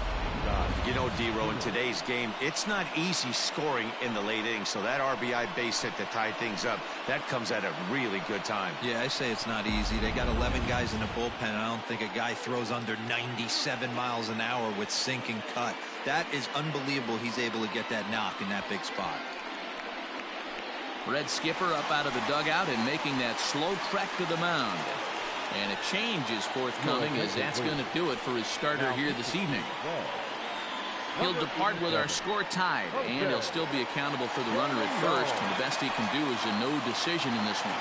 You know, D-Row, in today's game, it's not easy scoring in the late innings, so that RBI base hit to tie things up, that comes at a really good time. Yeah, I say it's not easy. They got 11 guys in the bullpen. I don't think a guy throws under 97 miles an hour with sink and cut. That is unbelievable he's able to get that knock in that big spot. Red Skipper up out of the dugout and making that slow trek to the mound. And a change is forthcoming as that's going to do it for his starter here this evening. He'll depart with our score tied, and he'll still be accountable for the runner at first. And the best he can do is a no decision in this one.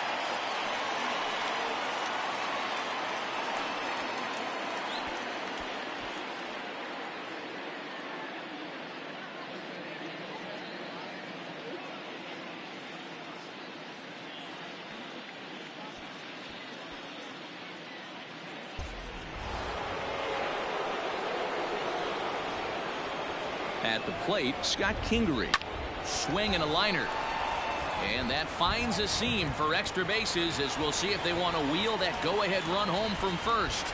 At the plate, Scott Kingery. Swing and a liner. And that finds a seam for extra bases as we'll see if they want to wheel that go-ahead run home from first.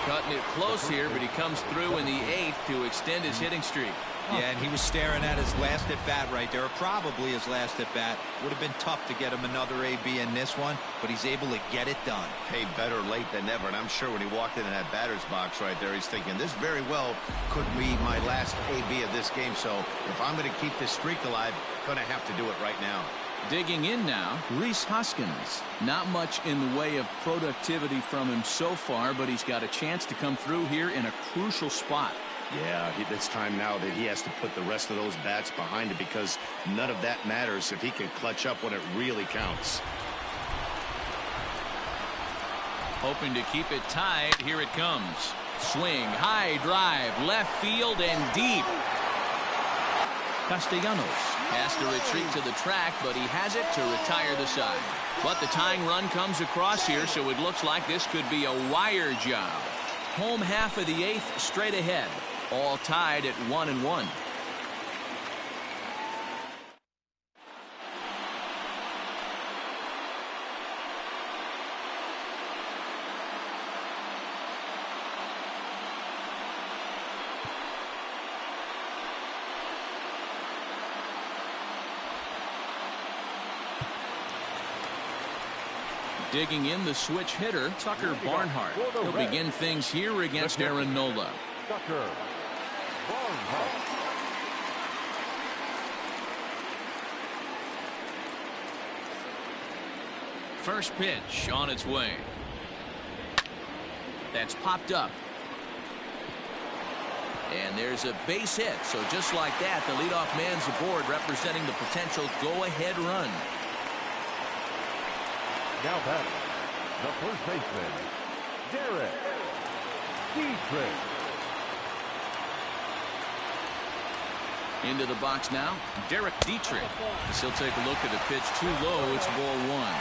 Cutting it close here, but he comes through in the 8th to extend his hitting streak. Yeah, and he was staring at his last at-bat right there, or probably his last at-bat. Would have been tough to get him another AB in this one, but he's able to get it done. Hey, better late than never, and I'm sure when he walked into that batter's box right there, he's thinking, this very well could be my last AB of this game, so if I'm going to keep this streak alive, going to have to do it right now. Digging in now, Rhys Hoskins. Not much in the way of productivity from him so far, but he's got a chance to come through here in a crucial spot. Yeah, it's time now that he has to put the rest of those bats behind it because none of that matters if he can clutch up when it really counts. Hoping to keep it tied. Here it comes. Swing, high drive, left field and deep. Castellanos has to retreat to the track, but he has it to retire the side. But the tying run comes across here, so it looks like this could be a wire job. Home half of the 8th straight ahead. All tied at 1-1. Digging in the switch hitter, Tucker Barnhart. He'll begin things here against Aaron Nola. Tucker Barnhart. First pitch on its way. That's popped up. And there's a base hit. So just like that, the leadoff man's aboard, representing the potential go-ahead run. Now batting, the first baseman, Derek Dietrich. Into the box now, Derek Dietrich. As he'll take a look at the pitch too low. It's ball one.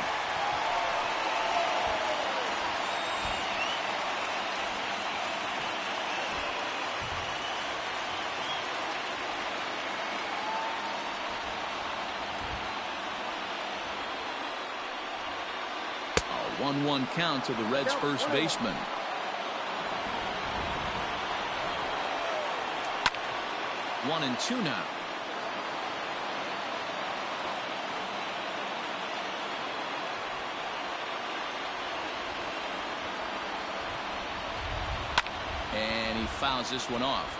A 1-1 count to the Reds' first baseman. 1-2 now. And he fouls this one off.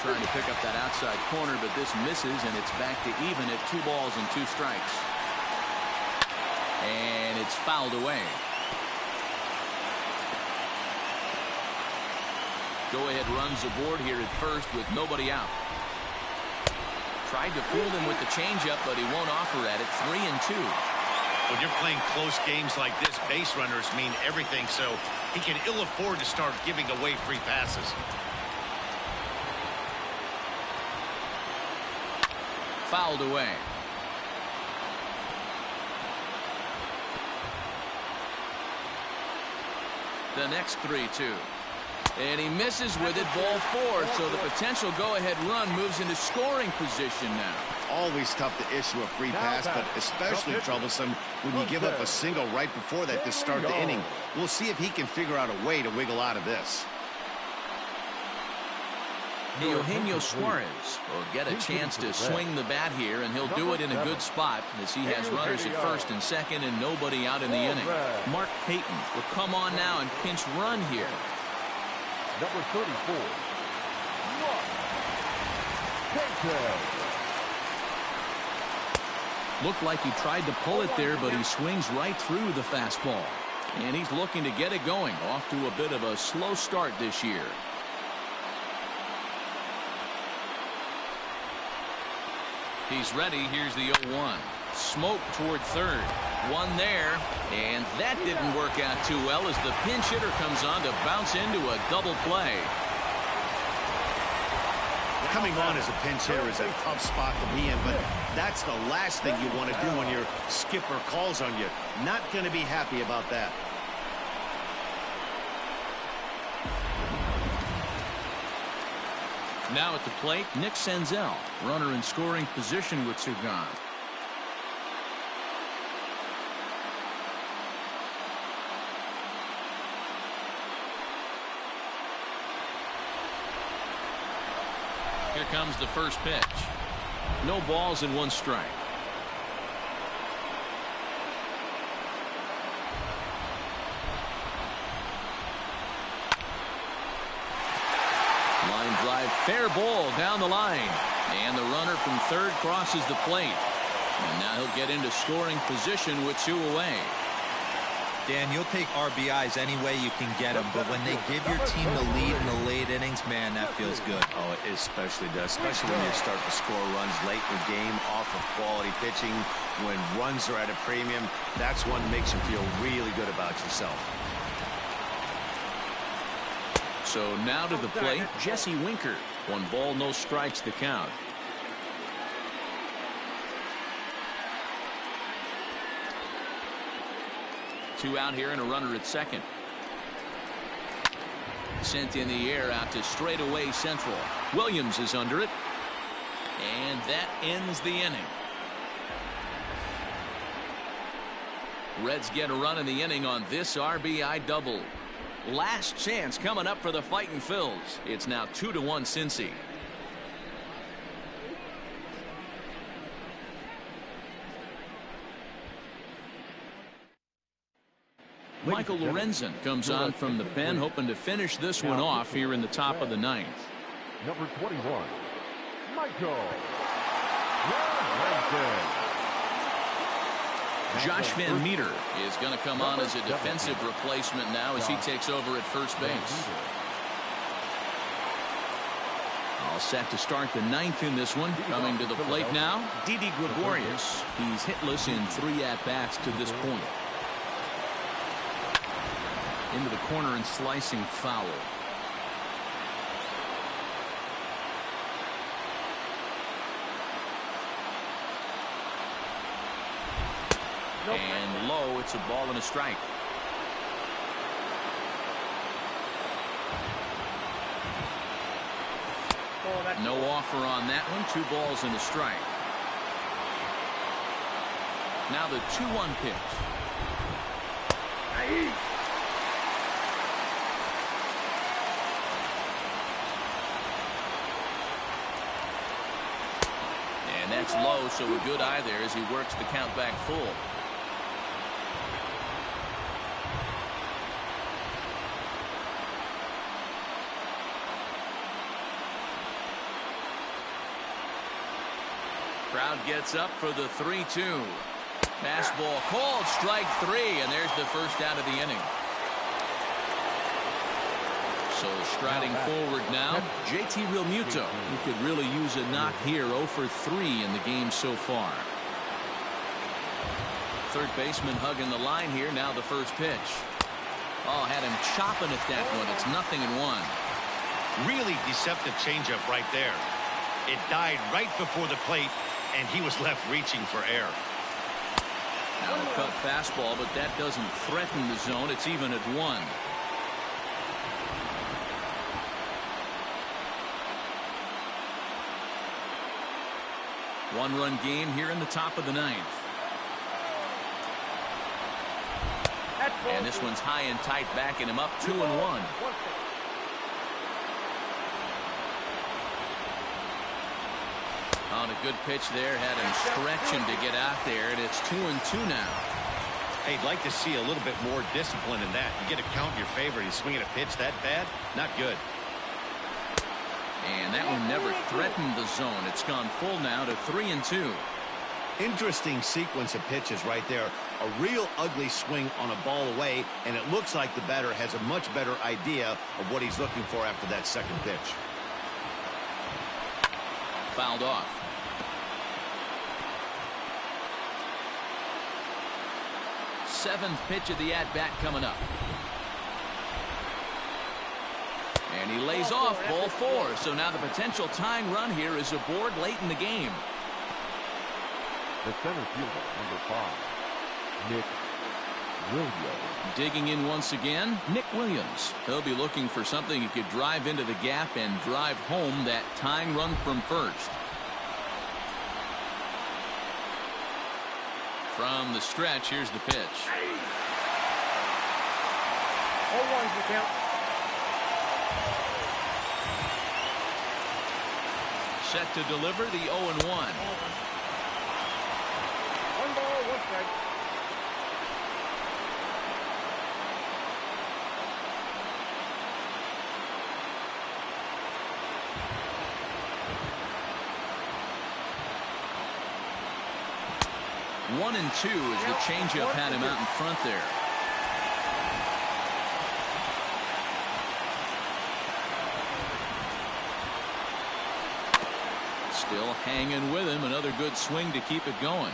Trying to pick up that outside corner, but this misses, and it's back to even at 2 balls and 2 strikes. And it's fouled away. Go-ahead runs aboard here at first with nobody out. Tried to fool him with the changeup, but he won't offer at it. 3-2. When you're playing close games like this, base runners mean everything, so he can ill afford to start giving away free passes. Fouled away. The next 3-2. And he misses with it, ball 4. So the potential go-ahead run moves into scoring position now. Always tough to issue a free pass, but especially troublesome when you give up a single right before that to start the inning. We'll see if he can figure out a way to wiggle out of this. Eugenio Suarez will get a chance to swing the bat here, and he'll do it in a good spot as he has runners at first and second and nobody out in the inning. Mark Payton will come on now and pinch run here. Number 34, Mark Payton. Looked like he tried to pull it there, but he swings right through the fastball. And he's looking to get it going. Off to a bit of a slow start this year. He's ready. Here's the 0-1. Smoke toward third. One there. And that didn't work out too well as the pinch hitter comes on to bounce into a double play. Coming on as a pinch hitter is a tough spot to be in, but that's the last thing you want to do when your skipper calls on you. Not going to be happy about that. Now at the plate, Nick Senzel, runner in scoring position with 2 gone. Here comes the first pitch. No balls and 1 strike. Line drive, fair ball down the line. And the runner from third crosses the plate. And now he'll get into scoring position with 2 away. Dan, you'll take RBIs any way you can get them, but when they give your team the lead in the late innings, man, that feels good. Oh, it especially does, especially when you start to score runs late in the game off of quality pitching. When runs are at a premium, that's one that makes you feel really good about yourself. So now to the plate, Jesse Winker. 1 ball, no strikes the count. Two out here and a runner at second. Sent in the air out to straightaway central. Williams is under it. And that ends the inning. Reds get a run in the inning on this RBI double. Last chance coming up for the Fightin' Phils. It's now 2-1 Cincy. Michael Lorenzen comes on from the pen, hoping to finish this one off here in the top of the 9th. Number 21, Michael Josh Van Meter is going to come on as a defensive replacement now as he takes over at first base. All set to start the ninth in this one. Coming to the plate now, Didi Gregorius. He's hitless in 3 at-bats to this point. Into the corner and slicing foul. And low, it's a ball and a strike. No offer on that one. 2 balls and a strike. Now the 2-1 pitch. And that's low, so a good eye there as he works the count back full. Crowd gets up for the 3-2. Fastball called, strike 3, and there's the first out of the inning. So striding forward now, JT Realmuto. He could really use a knock here. 0 for 3 in the game so far. Third baseman hugging the line here. Now the first pitch. Oh, had him chopping at that one. It's 0-1. Really deceptive changeup right there. It died right before the plate, and he was left reaching for air. Now a cut fastball, but that doesn't threaten the zone. It's even at 1. One-run game here in the top of the 9th. And this one's high and tight, backing him up 2-1. On a good pitch there, had him stretching to get out there, and it's 2-2 now. Hey, I'd like to see a little bit more discipline in that. You get a count in your favor. He's swinging a pitch that bad, not good. And that one never threatened the zone. It's gone full now to 3-2. Interesting sequence of pitches right there. A real ugly swing on a ball away, and it looks like the batter has a much better idea of what he's looking for after that second pitch. Fouled off. Seventh pitch of the at-bat coming up. And he lays off ball 4. So now the potential tying run here is aboard late in the game. The center fielder, number 5, Nick Williams. Digging in once again, Nick Williams. He'll be looking for something he could drive into the gap and drive home that tying run from first. From the stretch, here's the pitch. 0-1's the count. Set to deliver the 0-1. 1 ball, 1 strike. One and 2 as the changeup had him out in front there. Still hanging with him. Another good swing to keep it going.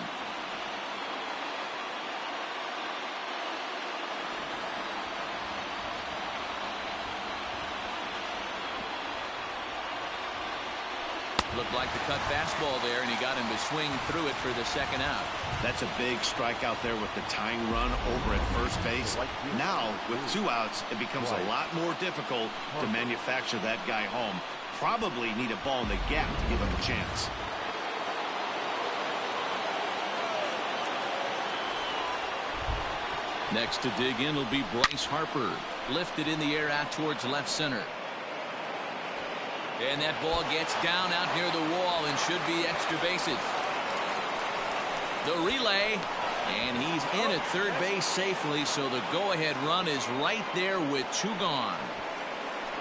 Looked like the cut fastball there, and he got him to swing through it for the second out. That's a big strikeout there with the tying run over at first base. Now, with 2 outs, it becomes a lot more difficult to manufacture that guy home. Probably need a ball in the gap to give him a chance. Next to dig in will be Bryce Harper. Lifted in the air out towards left center. And that ball gets down out near the wall and should be extra bases. The relay, and he's in at third base safely, so the go-ahead run is right there with 2 gone.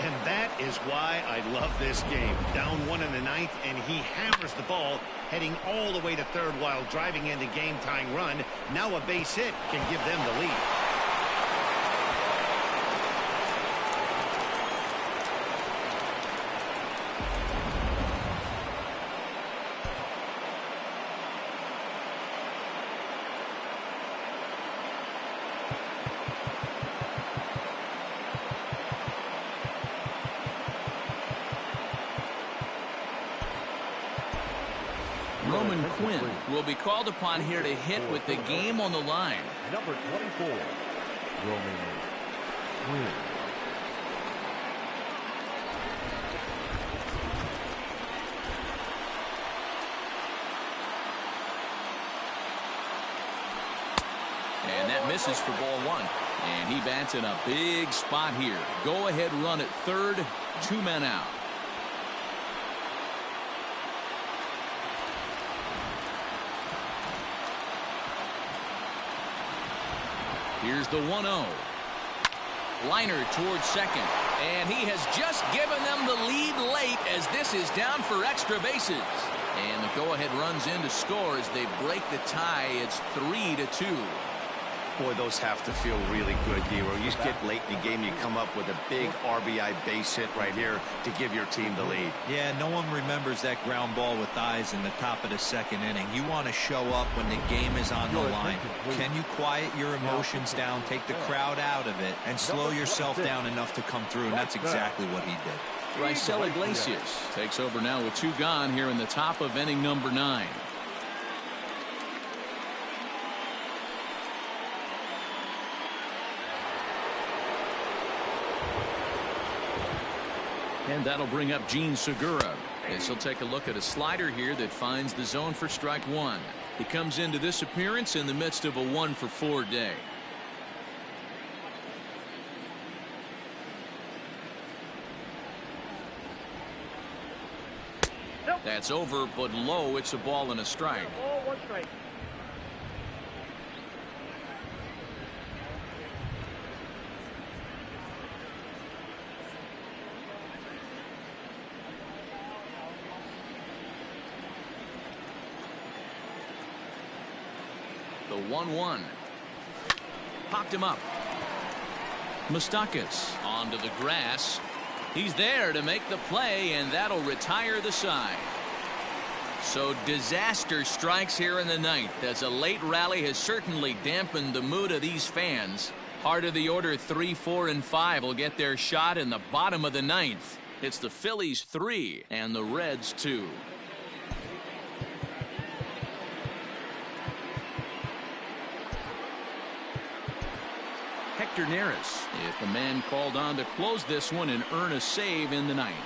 And that is why I love this game. Down 1 in the ninth, and he hammers the ball, heading all the way to third while driving in the game-tying run. Now a base hit can give them the lead. Will be called upon here to hit with the game on the line. Number 24, Roman Quinn. And that misses for ball one. And he bats in a big spot here. Go ahead run at third, 2 men out. Here's the 1-0. Liner towards second. And he has just given them the lead late as this is down for extra bases. And the go-ahead runs in to score as they break the tie. It's 3-2. Boy, those have to feel really good, Hero. You get late in the game, you come up with a big RBI base hit right here to give your team the lead. Yeah, no one remembers that ground ball with eyes in the top of the second inning. You want to show up when the game is on the line. Can you quiet your emotions down, take the crowd out of it, and slow yourself down enough to come through? And that's exactly what he did. Raisel Iglesias takes over now with 2 gone here in the top of inning number 9. And that'll bring up Gene Segura as he'll take a look at a slider here that finds the zone for strike 1. He comes into this appearance in the midst of a 1-for-4 day. That's over, but low. It's a ball and a strike. Ball, 1 strike. The 1-1. Popped him up. Moustakas onto the grass. He's there to make the play, and that'll retire the side. So disaster strikes here in the ninth as a late rally has certainly dampened the mood of these fans. Heart of the order 3, 4, and 5 will get their shot in the bottom of the ninth. It's the Phillies 3 and the Reds 2. Hector Neris is the man called on to close this one and earn a save in the ninth.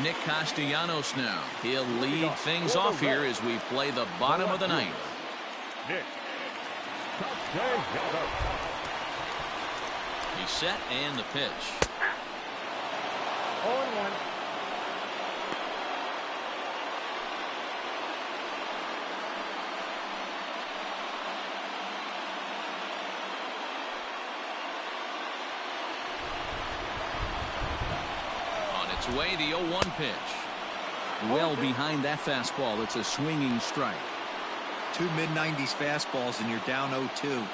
Nick Castellanos now. He'll lead things off here as we play the bottom of the ninth. Nick Castellanos. He's set and the pitch. 0-1. On its way, the 0-1 pitch. Well behind that fastball. It's a swinging strike. 2 mid-90s fastballs and you're down 0-2.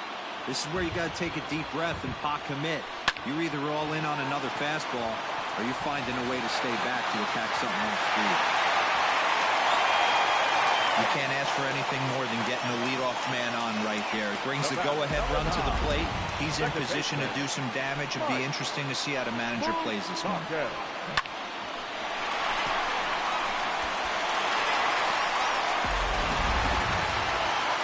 This is where you got to take a deep breath and pot commit. You're either all in on another fastball or you're finding a way to stay back to attack something off speed. You can't ask for anything more than getting a leadoff man on right there. It brings the go-ahead run to the plate. He's in position to do some damage. It'd be interesting to see how the manager plays this one.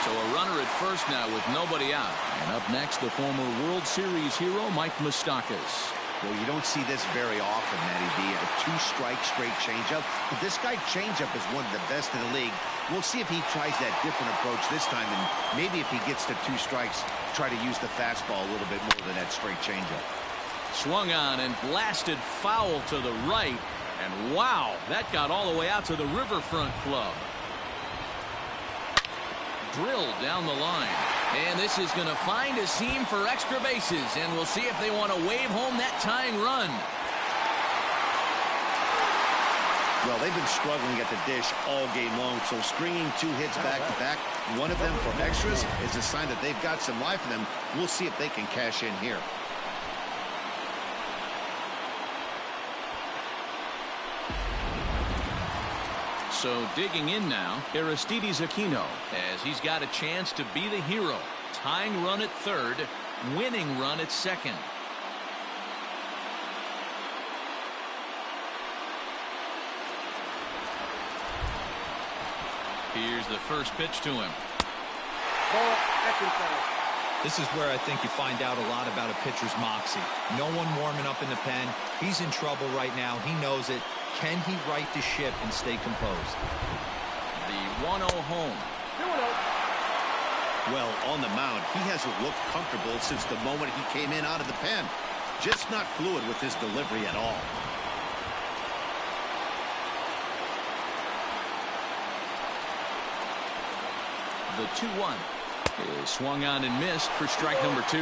So a runner at first now with nobody out. And up next, the former World Series hero, Mike Moustakas. Well, you don't see this very often, Matty B. A 2-strike straight changeup. But this guy changeup is one of the best in the league. We'll see if he tries that different approach this time. And maybe if he gets to 2 strikes, try to use the fastball a little bit more than that straight changeup. Swung on and blasted foul to the right. And wow, that got all the way out to the Riverfront Club. Drilled down the line. And this is going to find a seam for extra bases. And we'll see if they want to wave home that tying run. Well, they've been struggling at the dish all game long, so stringing 2 hits back-to-back, one of them for extras, is a sign that they've got some life in them. We'll see if they can cash in here. So digging in now, Aristides Aquino, as he's got a chance to be the hero. Tying run at third, winning run at second. Here's the first pitch to him. Ball, second side. This is where I think you find out a lot about a pitcher's moxie. No one warming up in the pen. He's in trouble right now. He knows it. Can he right the ship and stay composed? The 1-0 home. 2-0. Well, on the mound, he hasn't looked comfortable since the moment he came in out of the pen. Just not fluid with his delivery at all. The 2-1 is swung on and missed for strike number 2.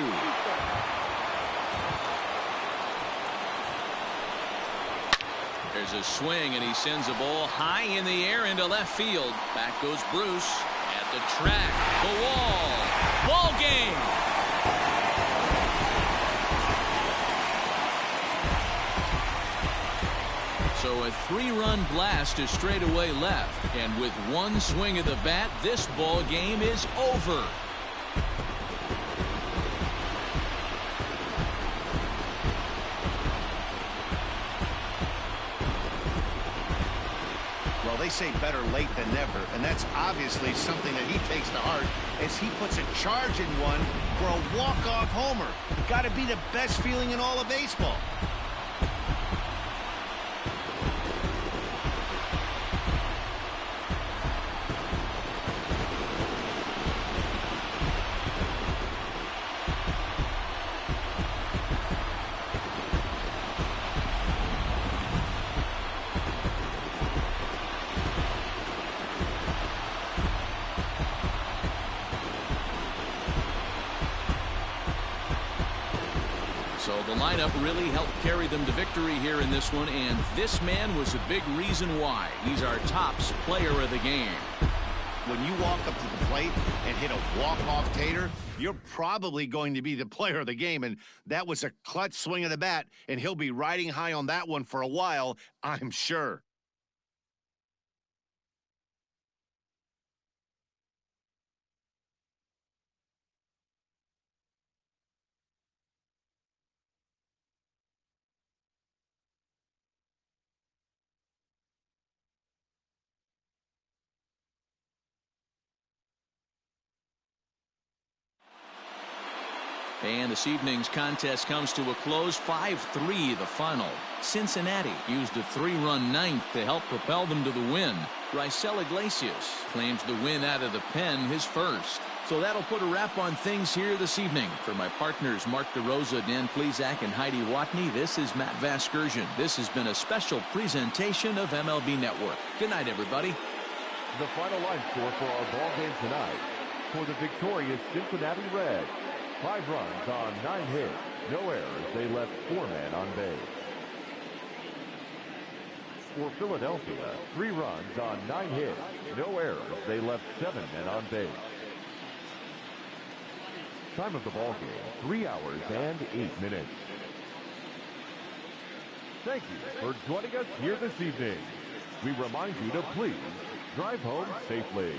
There's a swing, and he sends a ball high in the air into left field. Back goes Bruce at the track, the wall. Ball game. So a 3-run blast to straightaway left, and with one swing of the bat, this ball game is over. Well, they say better late than never, and that's obviously something that he takes to heart as he puts a charge in one for a walk-off homer. Got to be the best feeling in all of baseball. So the lineup really helped carry them to victory here in this one, and this man was a big reason why. He's our tops player of the game. When you walk up to the plate and hit a walk-off tater, you're probably going to be the player of the game, and that was a clutch swing of the bat, and he'll be riding high on that one for a while, I'm sure. And this evening's contest comes to a close. 5-3 the final. Cincinnati used a 3-run ninth to help propel them to the win. Raisel Iglesias claims the win out of the pen, his first. So that'll put a wrap on things here this evening. For my partners Mark DeRosa, Dan Plesac, and Heidi Watney, this is Matt Vasgersian. This has been a special presentation of MLB Network. Good night, everybody. The final line score for our ball game tonight. For the victorious Cincinnati Reds, 5 runs on 9 hits, no errors. They left 4 men on base. For Philadelphia, 3 runs on 9 hits, no errors. They left 7 men on base. Time of the ball game, 3 hours and 8 minutes. Thank you for joining us here this evening. We remind you to please drive home safely.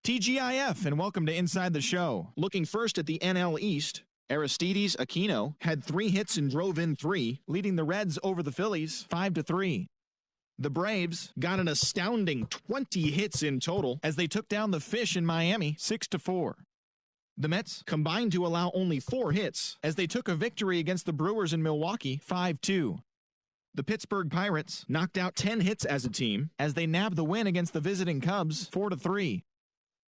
TGIF, and welcome to Inside the Show. Looking first at the NL East, Aristides Aquino had 3 hits and drove in 3, leading the Reds over the Phillies 5-3. The Braves got an astounding 20 hits in total as they took down the Fish in Miami 6-4. The Mets combined to allow only 4 hits as they took a victory against the Brewers in Milwaukee 5-2. The Pittsburgh Pirates knocked out 10 hits as a team as they nabbed the win against the visiting Cubs 4-3.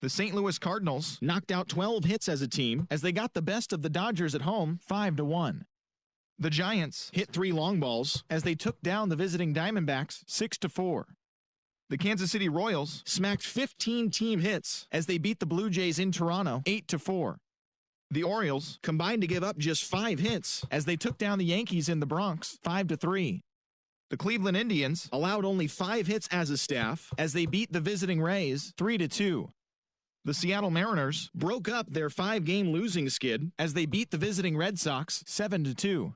The St. Louis Cardinals knocked out 12 hits as a team as they got the best of the Dodgers at home 5-1. The Giants hit 3 long balls as they took down the visiting Diamondbacks 6-4. The Kansas City Royals smacked 15 team hits as they beat the Blue Jays in Toronto 8-4. The Orioles combined to give up just 5 hits as they took down the Yankees in the Bronx 5-3. The Cleveland Indians allowed only 5 hits as a staff as they beat the visiting Rays 3-2. The Seattle Mariners broke up their 5-game losing skid as they beat the visiting Red Sox 7-2.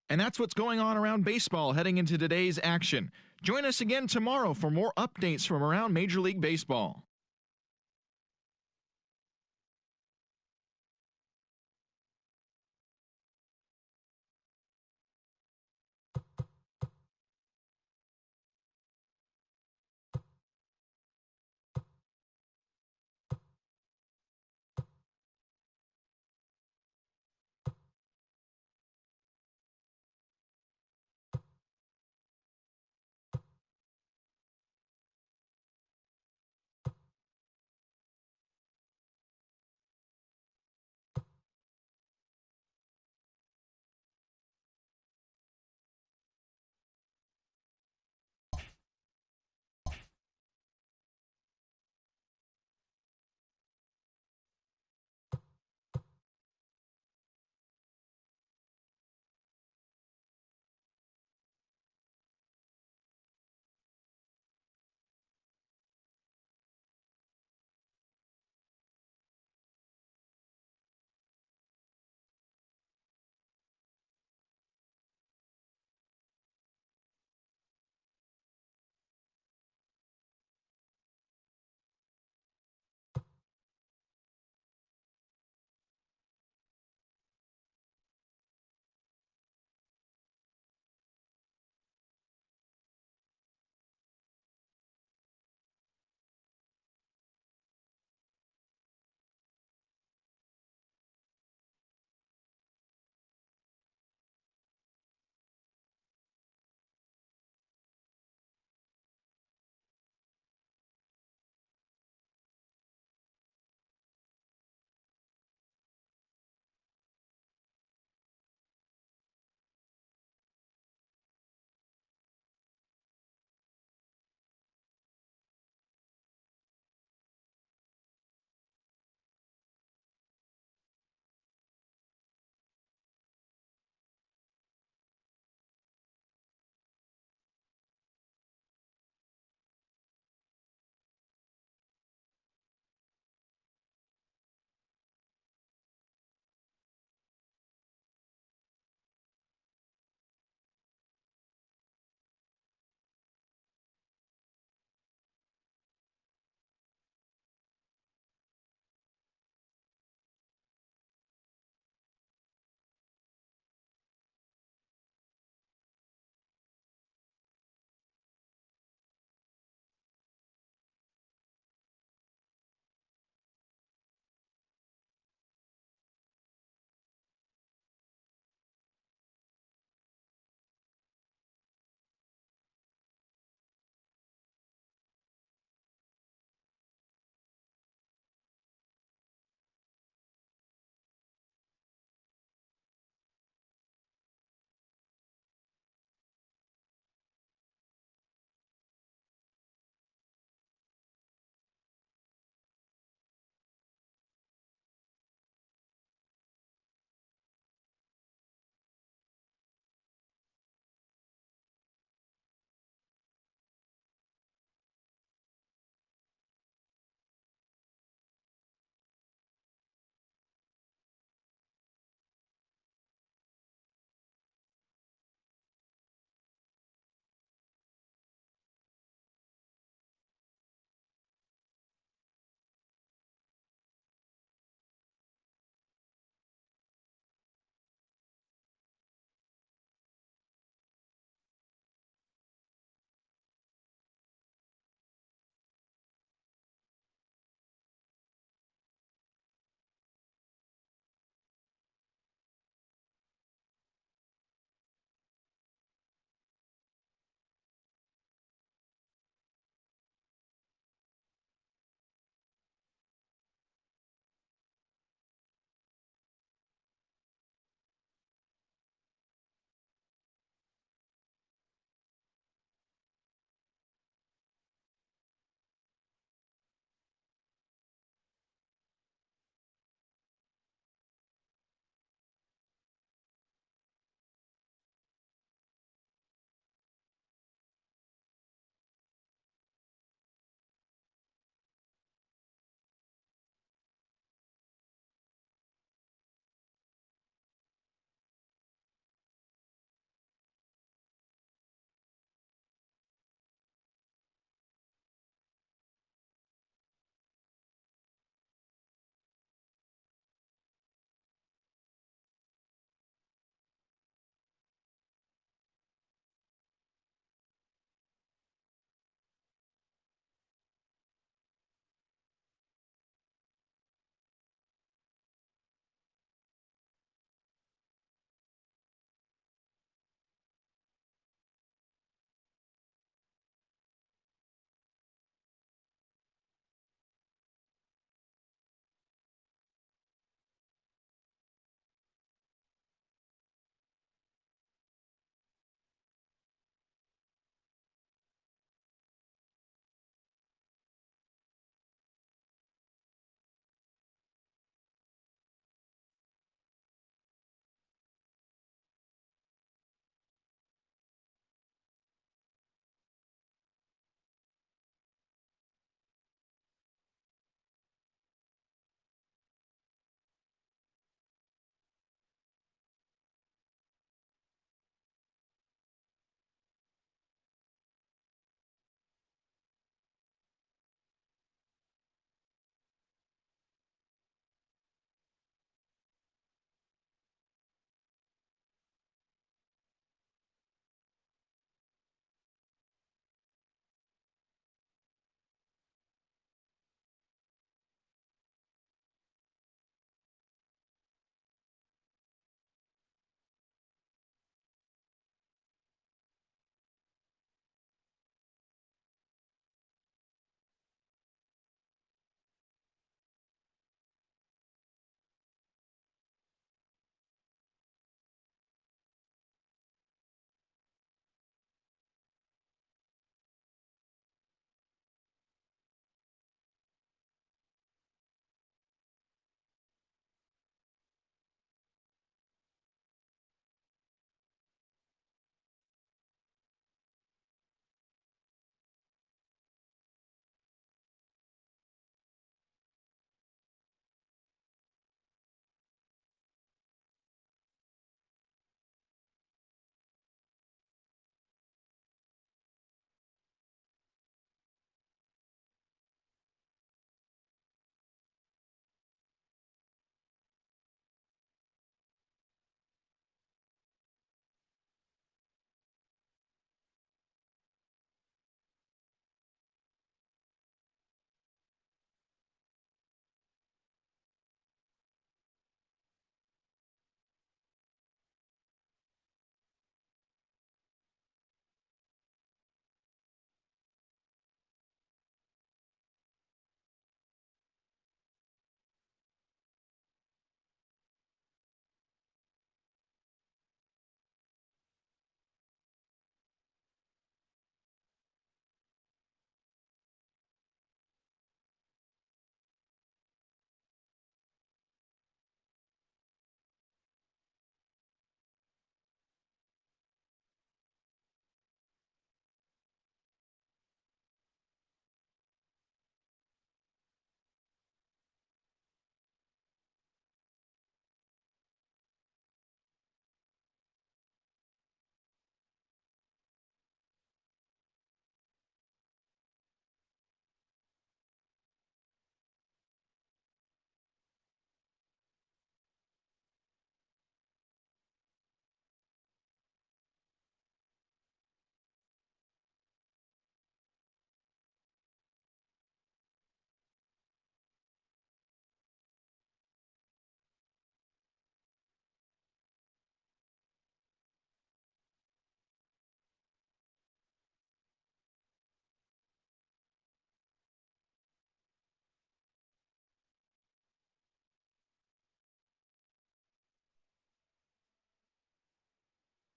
And that's what's going on around baseball heading into today's action. Join us again tomorrow for more updates from around Major League Baseball.